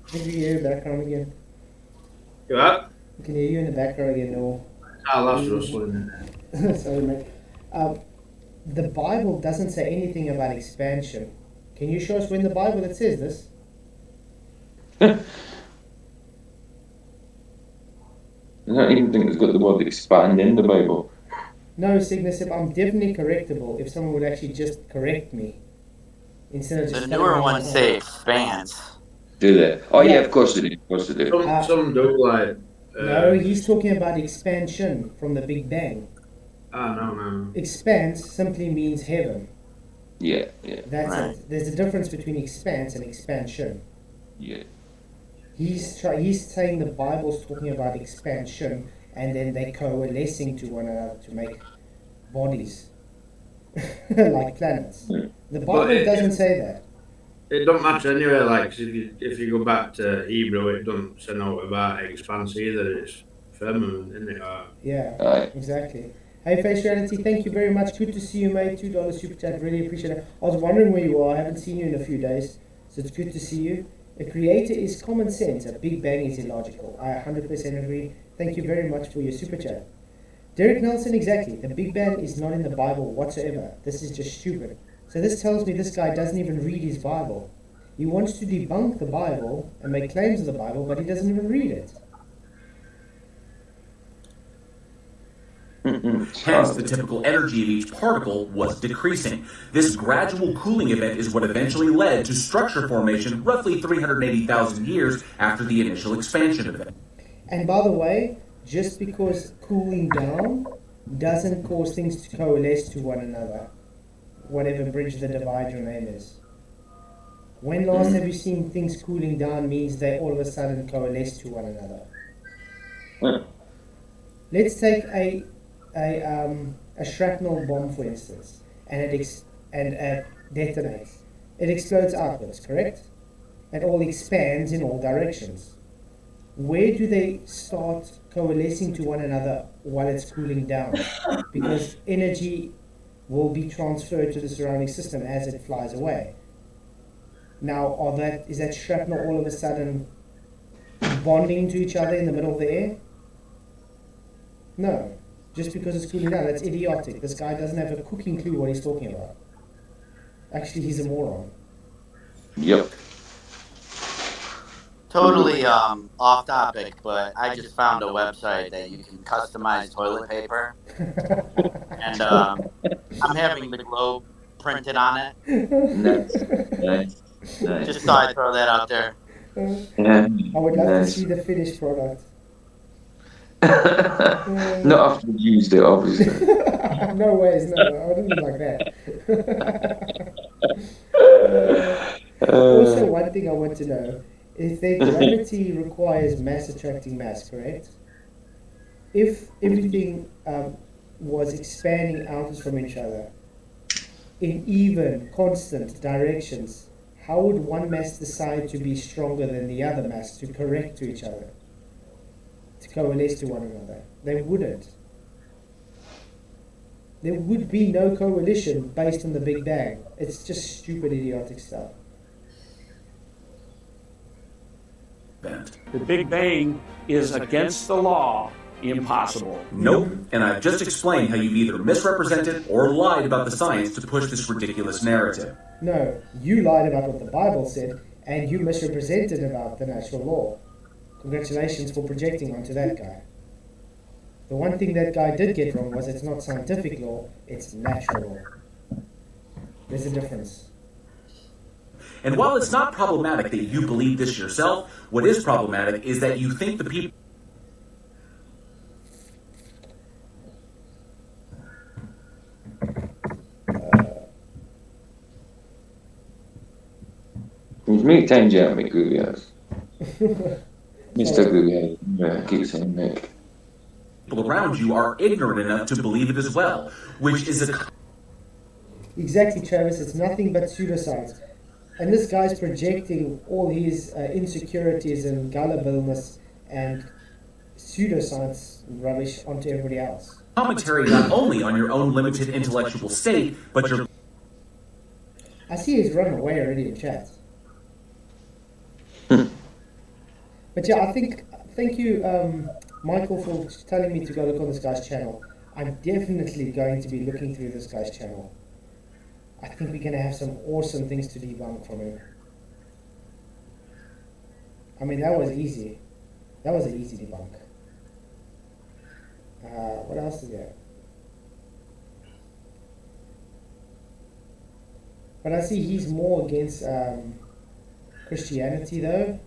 B: I think we hear you in the background again.
A: You what?
B: We can hear you in the background again, no.
A: That's rustling.
B: Sorry, mate. The Bible doesn't say anything about expansion. Can you show us where in the Bible it says this?
C: I don't even think it's got the word expand in the Bible.
B: No, Cygnus, I'm definitely correctable if someone would actually just correct me. Instead of just
J: The newer ones say expands.
C: Do they? Oh yeah, of course they do. Of course they do.
A: Some do like.
B: No, he's talking about expansion from the Big Bang.
A: No.
B: Expanse simply means heaven.
C: Yeah.
B: That's
J: Right.
B: it. There's a difference between expanse and expansion.
C: Yeah.
B: He's saying the Bible's talking about expansion, and then they're coalescing to one another to make bodies, like planets.
C: Yeah.
B: The Bible doesn't say that.
A: It don't matter anyway. Like if you go back to Hebrew, it doesn't say no about expanse either. It's firmament, isn't it?
B: Yeah,
C: Right.
B: exactly. Hey, Face Reality, thank you very much. Good to see you, mate. $2 super chat, really appreciate it. I was wondering where you are. I haven't seen you in a few days, so it's good to see you. A creator is common sense. A Big Bang is illogical. I 100% agree. Thank you very much for your super chat. Derek Nelson, exactly. The Big Bang is not in the Bible whatsoever. This is just stupid. So this tells me this guy doesn't even read his Bible. He wants to debunk the Bible and make claims of the Bible, but he doesn't even read it.
I: Hence, the typical energy of each particle was decreasing. This gradual cooling event is what eventually led to structure formation roughly 380,000 years after the initial expansion event.
B: And by the way, just because cooling down doesn't cause things to coalesce to one another, whatever bridge the divide your name is. When last have you seen things cooling down means they all of a sudden coalesce to one another? Let's take a shrapnel bomb, for instance, and it detonates. It explodes outwards, correct? It all expands in all directions. Where do they start coalescing to one another while it's cooling down? Because energy will be transferred to the surrounding system as it flies away. Now, is that shrapnel all of a sudden bonding to each other in the middle of the air? No. Just because it's cooling down, that's idiotic. This guy doesn't have a cooking clue what he's talking about. Actually, he's a moron.
C: Yep.
J: Totally off topic, but I just found a website that you can customize toilet paper. And I'm having the globe printed on it.
C: Nice.
J: Just thought I'd throw that out there.
C: Yeah.
B: I would love to see the finished product.
C: Not after you've used it, obviously.
B: No ways, no, I wouldn't be like that. Also, one thing I want to know, if their gravity requires mass attracting mass, correct? If everything was expanding outwards from each other in even, constant directions, how would one mass decide to be stronger than the other mass to correct to each other? To coalesce to one another? They wouldn't. There would be no coalition based on the Big Bang. It's just stupid, idiotic stuff.
H: The Big Bang is against the law, impossible.
I: Nope, and I've just explained how you've either misrepresented or lied about the science to push this ridiculous narrative.
B: No, you lied about what the Bible said, and you misrepresented about the natural law. Congratulations for projecting onto that guy. The one thing that guy did get wrong was it's not scientific law, it's natural law. There's a difference.
I: And while it's not problematic that you believe this yourself, what is problematic is that you think the people...
C: It's me, time Jeremy Gurias. Mr. Gurias, keep saying Nick.
I: people around you are ignorant enough to believe it as well, which is a...
B: Exactly, Travis, it's nothing but pseudoscience. And this guy's projecting all his insecurities and gullibleness and pseudoscience rubbish onto everybody else.
I: Commentary not only on your own limited intellectual state, but your...
B: I see he's run away already in chat. But yeah, thank you, Michael, for telling me to go look on this guy's channel. I'm definitely going to be looking through this guy's channel. I think we're going to have some awesome things to debunk from him. I mean, that was easy. That was an easy debunk. What else is there? But I see he's more against Christianity, though.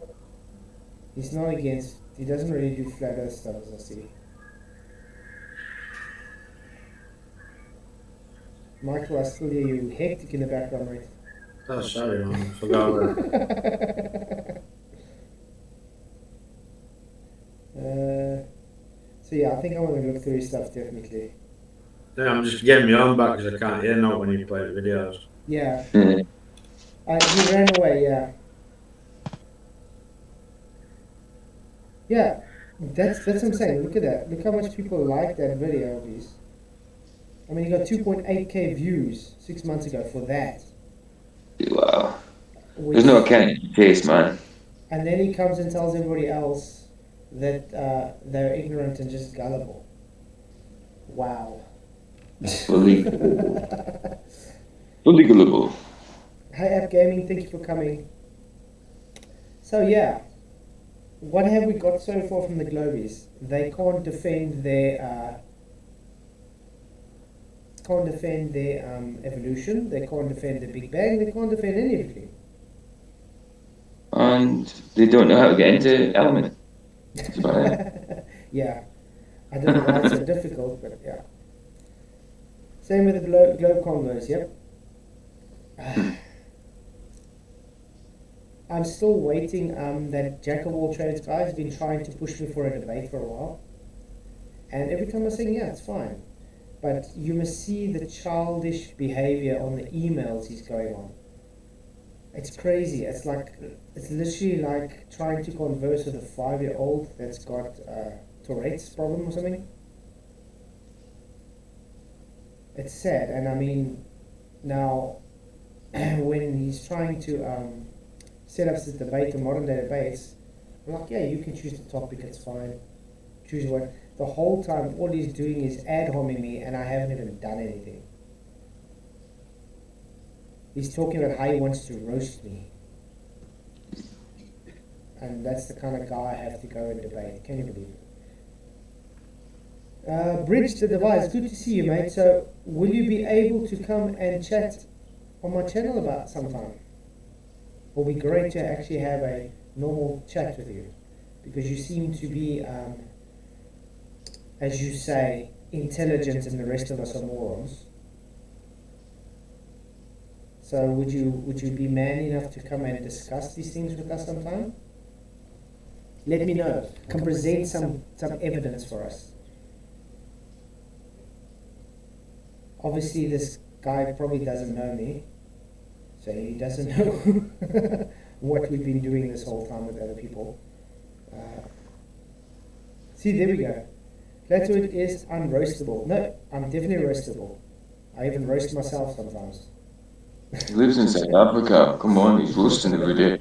B: He's not against... He doesn't really do flat earth stuff, as I see. Michael, I still hear you hectic in the background, mate.
A: Oh, sorry, man. I forgot about
B: it. So yeah, I think I want to look through his stuff, definitely.
A: Yeah, I'm just getting my own back because I can't hear now when you play the videos.
B: Yeah. He ran away, yeah. Yeah, That's what I'm saying. Look at that. Look how much people like that video of his. I mean, he got 2.8k views 6 months ago for that.
C: Wow. There's no accounting for taste, man.
B: And then he comes and tells everybody else that they're ignorant and just gullible. Wow.
C: Fully gullible.
B: Hey App Gaming, thank you for coming. So yeah, what have we got so far from the Globies? They can't defend their evolution. They can't defend the Big Bang. They can't defend anything.
C: And they don't know how to get into Element.
B: Yeah, I don't know why it's so difficult, but yeah. Same with the globe convos. Yep. I'm still waiting. That Jack of all trades guy has been trying to push me for a debate for a while, and every time I'm saying yeah, it's fine, but you must see the childish behavior on the emails he's going on. It's crazy. It's literally like trying to converse with a 5-year-old that's got Tourette's problem or something. It's sad, and I mean, now when he's trying to set up this debate, the modern day debates, I'm like, yeah, you can choose the topic, it's fine. Choose what. The whole time, all he's doing is ad-homing me, and I haven't even done anything. He's talking about how he wants to roast me. And that's the kind of guy I have to go and debate. Can you believe it? Bridge the Divide, it's good to see you, mate. So, will you be able to come and chat on my channel about sometime? It will be great to actually have a normal chat with you. Because you seem to be, as you say, intelligent and the rest of us are morons. So would you be man enough to come and discuss these things with us sometime? Let me know. Come present some evidence for us. Obviously this guy probably doesn't know me, so he doesn't know what we've been doing this whole time with other people. See, there we go. Platoid is unroastable. No, I'm definitely roastable. I even roast myself sometimes.
C: He lives in South Africa. Come on, he's roasting every day.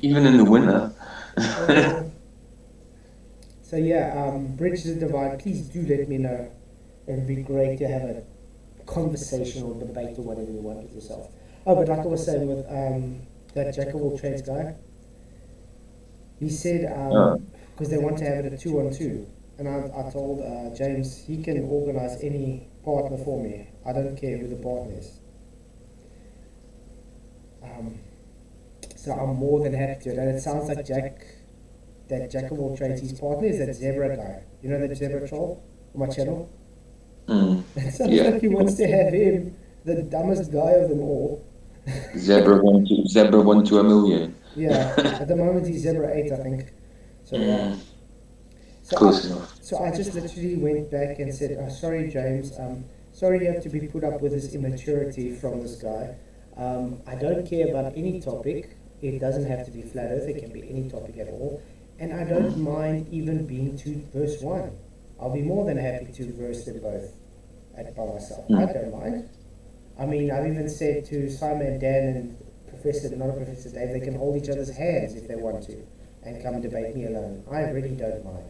C: Even in the winter.
B: So yeah, Bridge the Divide, please do let me know. It would be great to have a conversation or debate or whatever you want with yourself. Oh, but like I was saying with that Jack of all trades guy, he said, because they want to have it at 2-on-2, and I told James he can organize any partner for me. I don't care who the partner is. So I'm more than happy to. And it sounds like that Jack of all trades, his partner is that Zebra guy. You know that Zebra troll on my channel? It sounds like he wants to have him, the dumbest guy of them all.
C: Zebra 1 to a million.
B: Yeah, at the moment he's Zebra 8, I think. So yeah.
C: Close enough.
B: So I just literally went back and said, sorry James, sorry you have to be put up with this immaturity from this guy. I don't care about any topic. It doesn't have to be flat earth, it can be any topic at all. And I don't mind even being to verse 1. I'll be more than happy to verse them both by myself. I don't mind. I mean, I've even said to Simon, Dan, and not Professor Dave, they can hold each other's hands if they want to and come debate me alone. I really don't mind.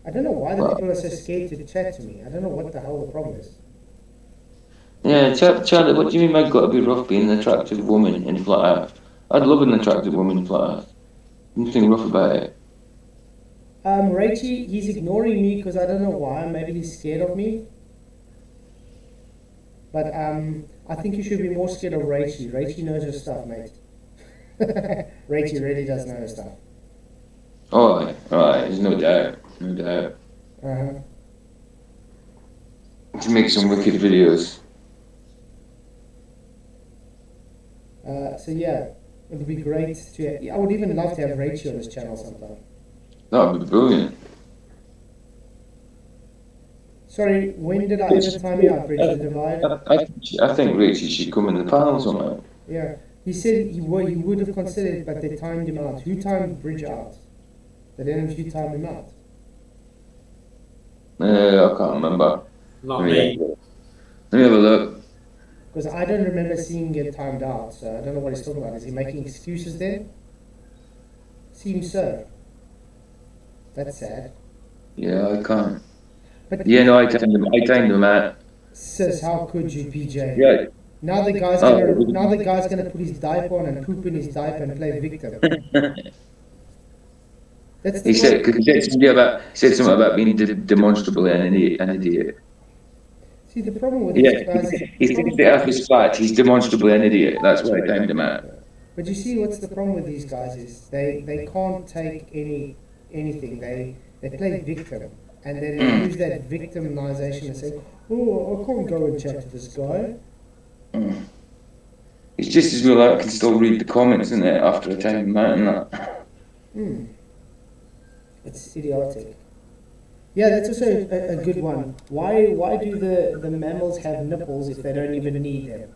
B: I don't know why the people are so scared to chat to me. I don't know what the hell the problem is.
C: Yeah, Charlie, what do you mean by got to be rough being an attractive woman in flat earth? I'd love an attractive woman in flat earth. Nothing rough about it.
B: Rachie, he's ignoring me because I don't know why. Maybe he's scared of me. But I think you should be more scared of Rachie. Rachie knows her stuff, mate. Rachie really does know her stuff.
C: Alright, there's no doubt. To make some wicked videos.
B: So yeah, it would be great to. I would even love to have Rachel on this channel sometime.
C: That would be brilliant.
B: Sorry, when did I ever time you out, Bridge the Divide?
C: I think Rachel should come in the panels on that.
B: Yeah. He said he would have considered, but they timed him out. Who timed Bridge out? They didn't have you time him out.
C: I can't remember.
A: Not me.
C: Let me have a look.
B: Because I don't remember seeing it timed out, so I don't know what he's talking about. Is he making excuses there? Seems so. That's sad.
C: Yeah, I can't.
B: But
C: Yeah, no, I timed him out.
B: Sis, how could you, PJ?
C: Yeah.
B: Now the guy's gonna put his diaper on and poop in his diaper and play victim. That's the
C: He said something about being demonstrably an idiot.
B: See, the problem with
C: Yeah,
B: these guys.
C: he thinks the earth is flat. He's demonstrably an idiot. That's why I timed him out.
B: But you see, what's the problem with these guys is they can't take anything. They play victim, and then they use that victimization and say, "Oh, I can't go and chat to this guy."
C: It's just as well I can still read the comments in there after I time him out and that.
B: It's idiotic. Yeah, that's also a good one. Why do the mammals have nipples if they don't even need them?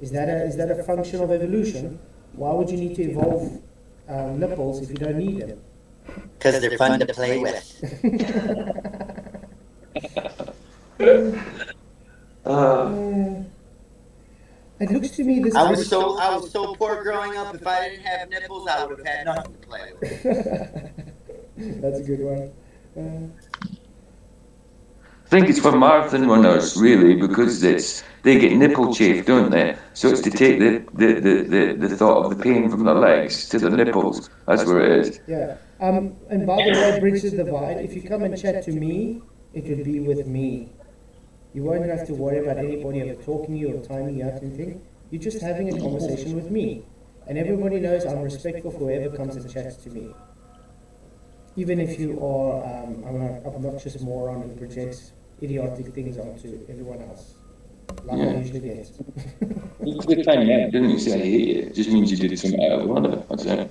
B: Is that a function of evolution? Why would you need to evolve nipples if you don't need them?
J: Because they're fun to play with.
B: It looks to me this.
J: I was so poor growing up. If I didn't have nipples, I would have had nothing to play with.
B: That's a good one.
C: I think it's for marathon runners, really, because they get nipple chafe, don't they? So it's to take the thought of the pain from their legs to the nipples. That's where it is.
B: Yeah. And by the way, Bridge the Divide, if you come and chat to me, it would be with me. You won't have to worry about anybody ever talking you or timing you out or anything. You're just having a conversation with me. And everybody knows I'm respectful for whoever comes and chats to me. Even if you are an obnoxious moron who projects idiotic things onto everyone else. Like I usually get.
C: It's a good time, yeah. It doesn't say I hate you. It just means you did something out of order. That's it.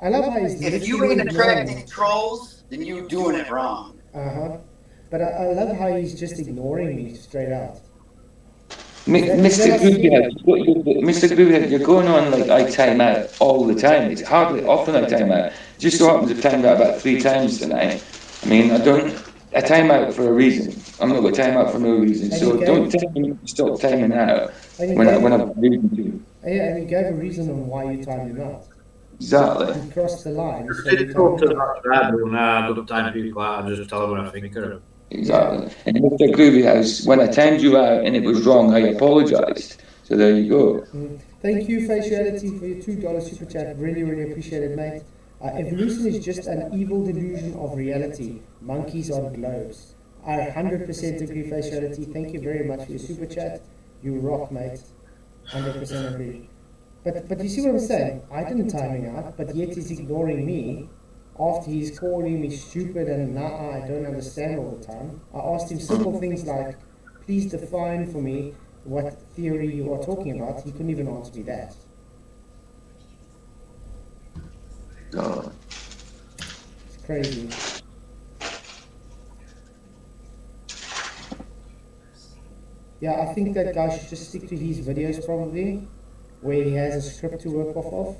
B: I love how he's
J: If you ain't attracting trolls, then you're doing it wrong.
B: But I love how he's just ignoring me straight out.
C: Mr. Groovehead, you're going on like I time out all the time. It's hardly often I time out. Just so happens I've timed out about 3 times tonight. I mean, I time out for a reason. I'm not going to time out for no reason. So don't tell me to stop timing out when I'm reading to you.
B: Yeah, and you gave a reason on why you timed him out.
C: Exactly.
B: You crossed the line.
A: I didn't talk to that bad, but I don't time people out. I just tell them what I think of them.
C: Exactly. And Mr. Groovehouse, when I timed you out and it was wrong, I apologised. So there you go.
B: Thank you, Faciality, for your $2 super chat. Really, really appreciate it, mate. Evolution is just an evil delusion of reality. Monkeys on globes. I 100% agree, Faciality. Thank you very much for your super chat. You rock, mate. 100% agree. But you see what I'm saying? I didn't time him out, but yet he's ignoring me after he's calling me stupid and I don't understand all the time. I asked him simple things like, please define for me what theory you are talking about. He couldn't even answer me that. It's crazy. Yeah, I think that guy should just stick to his videos probably, where he has a script to work off of.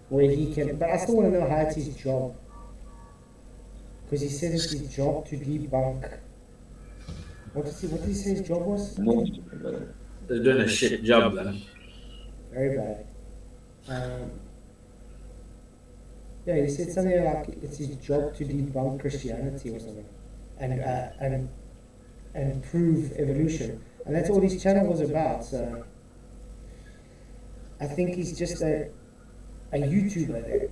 B: Where he can, but I still want to know how it's his job. Because he said it's his job to debunk. What did he say his job was?
A: They're doing a shit job then.
B: Very bad. Yeah, he said something like it's his job to debunk Christianity or something, and prove evolution, and that's all his channel was about. So I think he's just a YouTuber there.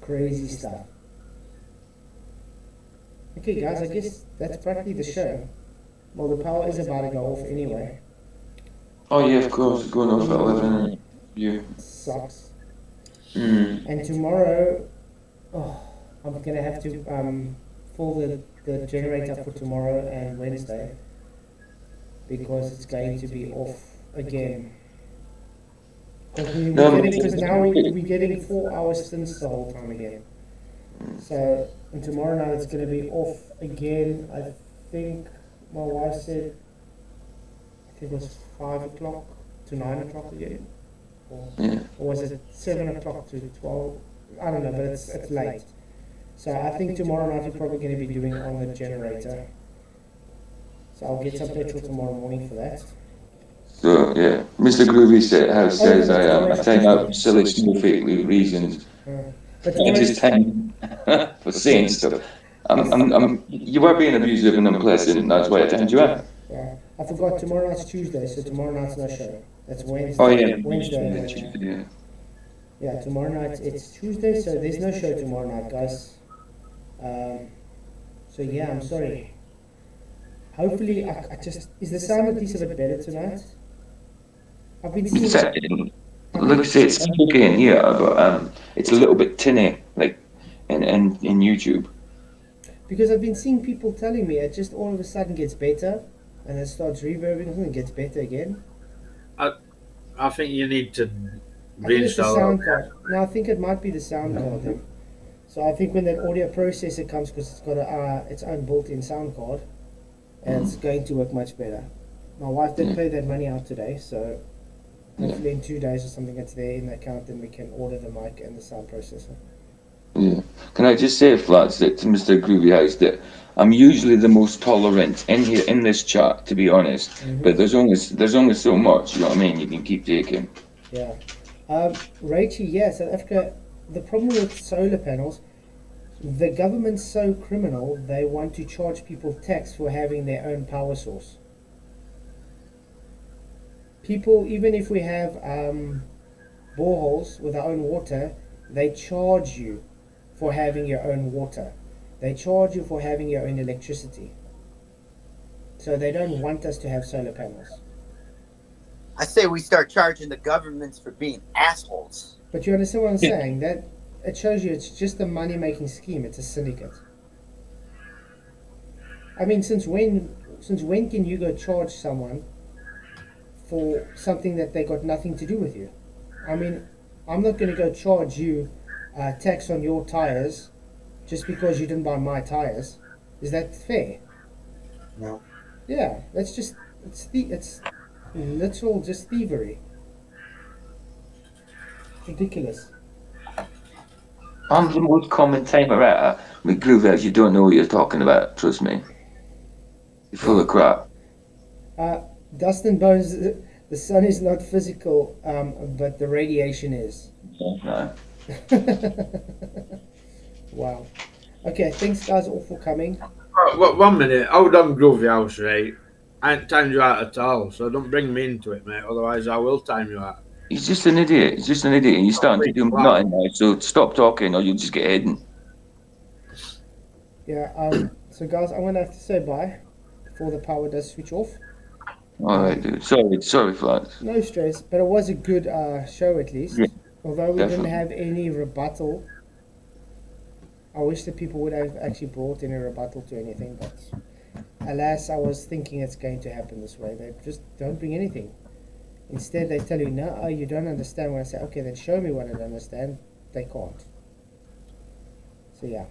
B: Crazy stuff. Okay, guys, I guess that's practically the show. Well, the power is about to go off anyway.
C: Oh yeah, of course, it's going off at 11. Yeah.
B: Sucks.
C: And
B: tomorrow, I'm gonna have to pull the generator for tomorrow and Wednesday because it's going to be off again. Because now we're getting 4 hour stints the whole time again. So, and tomorrow night it's going to be off again. I think my wife said, I think it was 5 o'clock to 9 o'clock again. Or was it 7 o'clock to 12? I don't know, but it's late. So I think tomorrow night we're probably going to be doing on the generator. So I'll get some petrol tomorrow morning for that.
C: So yeah, Mr. Groovy says I time out for silly snowflake reasons.
B: But
C: I just time for saying stuff. You were being abusive and unpleasant, and that's why I timed you out.
B: Yeah. I forgot tomorrow night's Tuesday, so tomorrow night's no show. That's Wednesday.
C: Oh yeah,
B: Wednesday. Yeah, tomorrow night it's Tuesday, so there's no show tomorrow night, guys. So yeah, I'm sorry. Hopefully, I just is the sound at least a bit better tonight. I've been seeing.
C: Like I say, it's okay in here, but it's a little bit tinny, like in YouTube.
B: Because I've been seeing people telling me it just all of a sudden gets better, and it starts reverbing and it gets better again.
A: I think you need to
B: I think it's the
A: reinstall
B: sound
A: it.
B: card. No, I think it might be the sound card then. So I think when that audio processor comes, because it's got its own built-in sound card, and it's going to work much better. My wife did pay that money out today, so hopefully in 2 days or something it's there in the account, then we can order the mic and the sound processor.
C: Yeah. Can I just say, Flats, that to Mr. Groovy House, that I'm usually the most tolerant in here in this chat, to be honest. But there's only so much, you know what I mean, you can keep taking.
B: Yeah. Rachel, yeah, South Africa, the problem with solar panels, the government's so criminal, they want to charge people tax for having their own power source. People, even if we have boreholes with our own water, they charge you for having your own water. They charge you for having your own electricity. So they don't want us to have solar panels.
E: I say we start charging the governments for being assholes.
B: But you understand what I'm saying? That it shows you it's just a money-making scheme. It's a syndicate. I mean, since when can you go charge someone for something that they got nothing to do with you? I mean, I'm not going to go charge you tax on your tires just because you didn't buy my tires. Is that fair?
E: No.
B: Yeah, that's just it's literal just thievery. Ridiculous.
C: I'm the most common timer out with Groovy House. You don't know what you're talking about, trust me. You're full of crap.
B: Dustin Bones, the sun is not physical, but the radiation is.
C: No.
B: Wow. Okay, thanks guys all for coming.
A: Oh, 1 minute, hold on, Groovy House, right? I ain't timed you out at all, so don't bring me into it, mate. Otherwise, I will time you out.
C: He's just an idiot. He's just an idiot, and you're starting to do nothing now. So stop talking, or you'll just get hidden.
B: Yeah. So guys, I'm gonna have to say bye before the power does switch off.
C: All right, dude. Sorry, Flats.
B: No stress, but it was a good show at least.
C: Yeah,
B: although we
C: definitely.
B: didn't have any rebuttal. I wish that people would have actually brought any rebuttal to anything, but alas, I was thinking it's going to happen this way. They just don't bring anything. Instead, they tell you, no, you don't understand. When I say, okay, then show me what I don't understand, they can't. So yeah.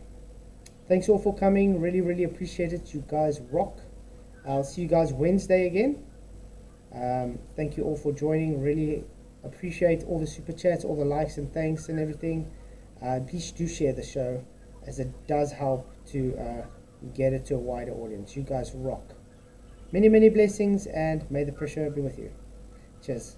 B: Thanks all for coming. Really, really appreciate it. You guys rock. I'll see you guys Wednesday again. Thank you all for joining. Really appreciate all the super chats, all the likes and thanks and everything. Please do share the show, as it does help to get it to a wider audience. You guys rock. Many, many blessings, and may the pressure be with you. Cheers.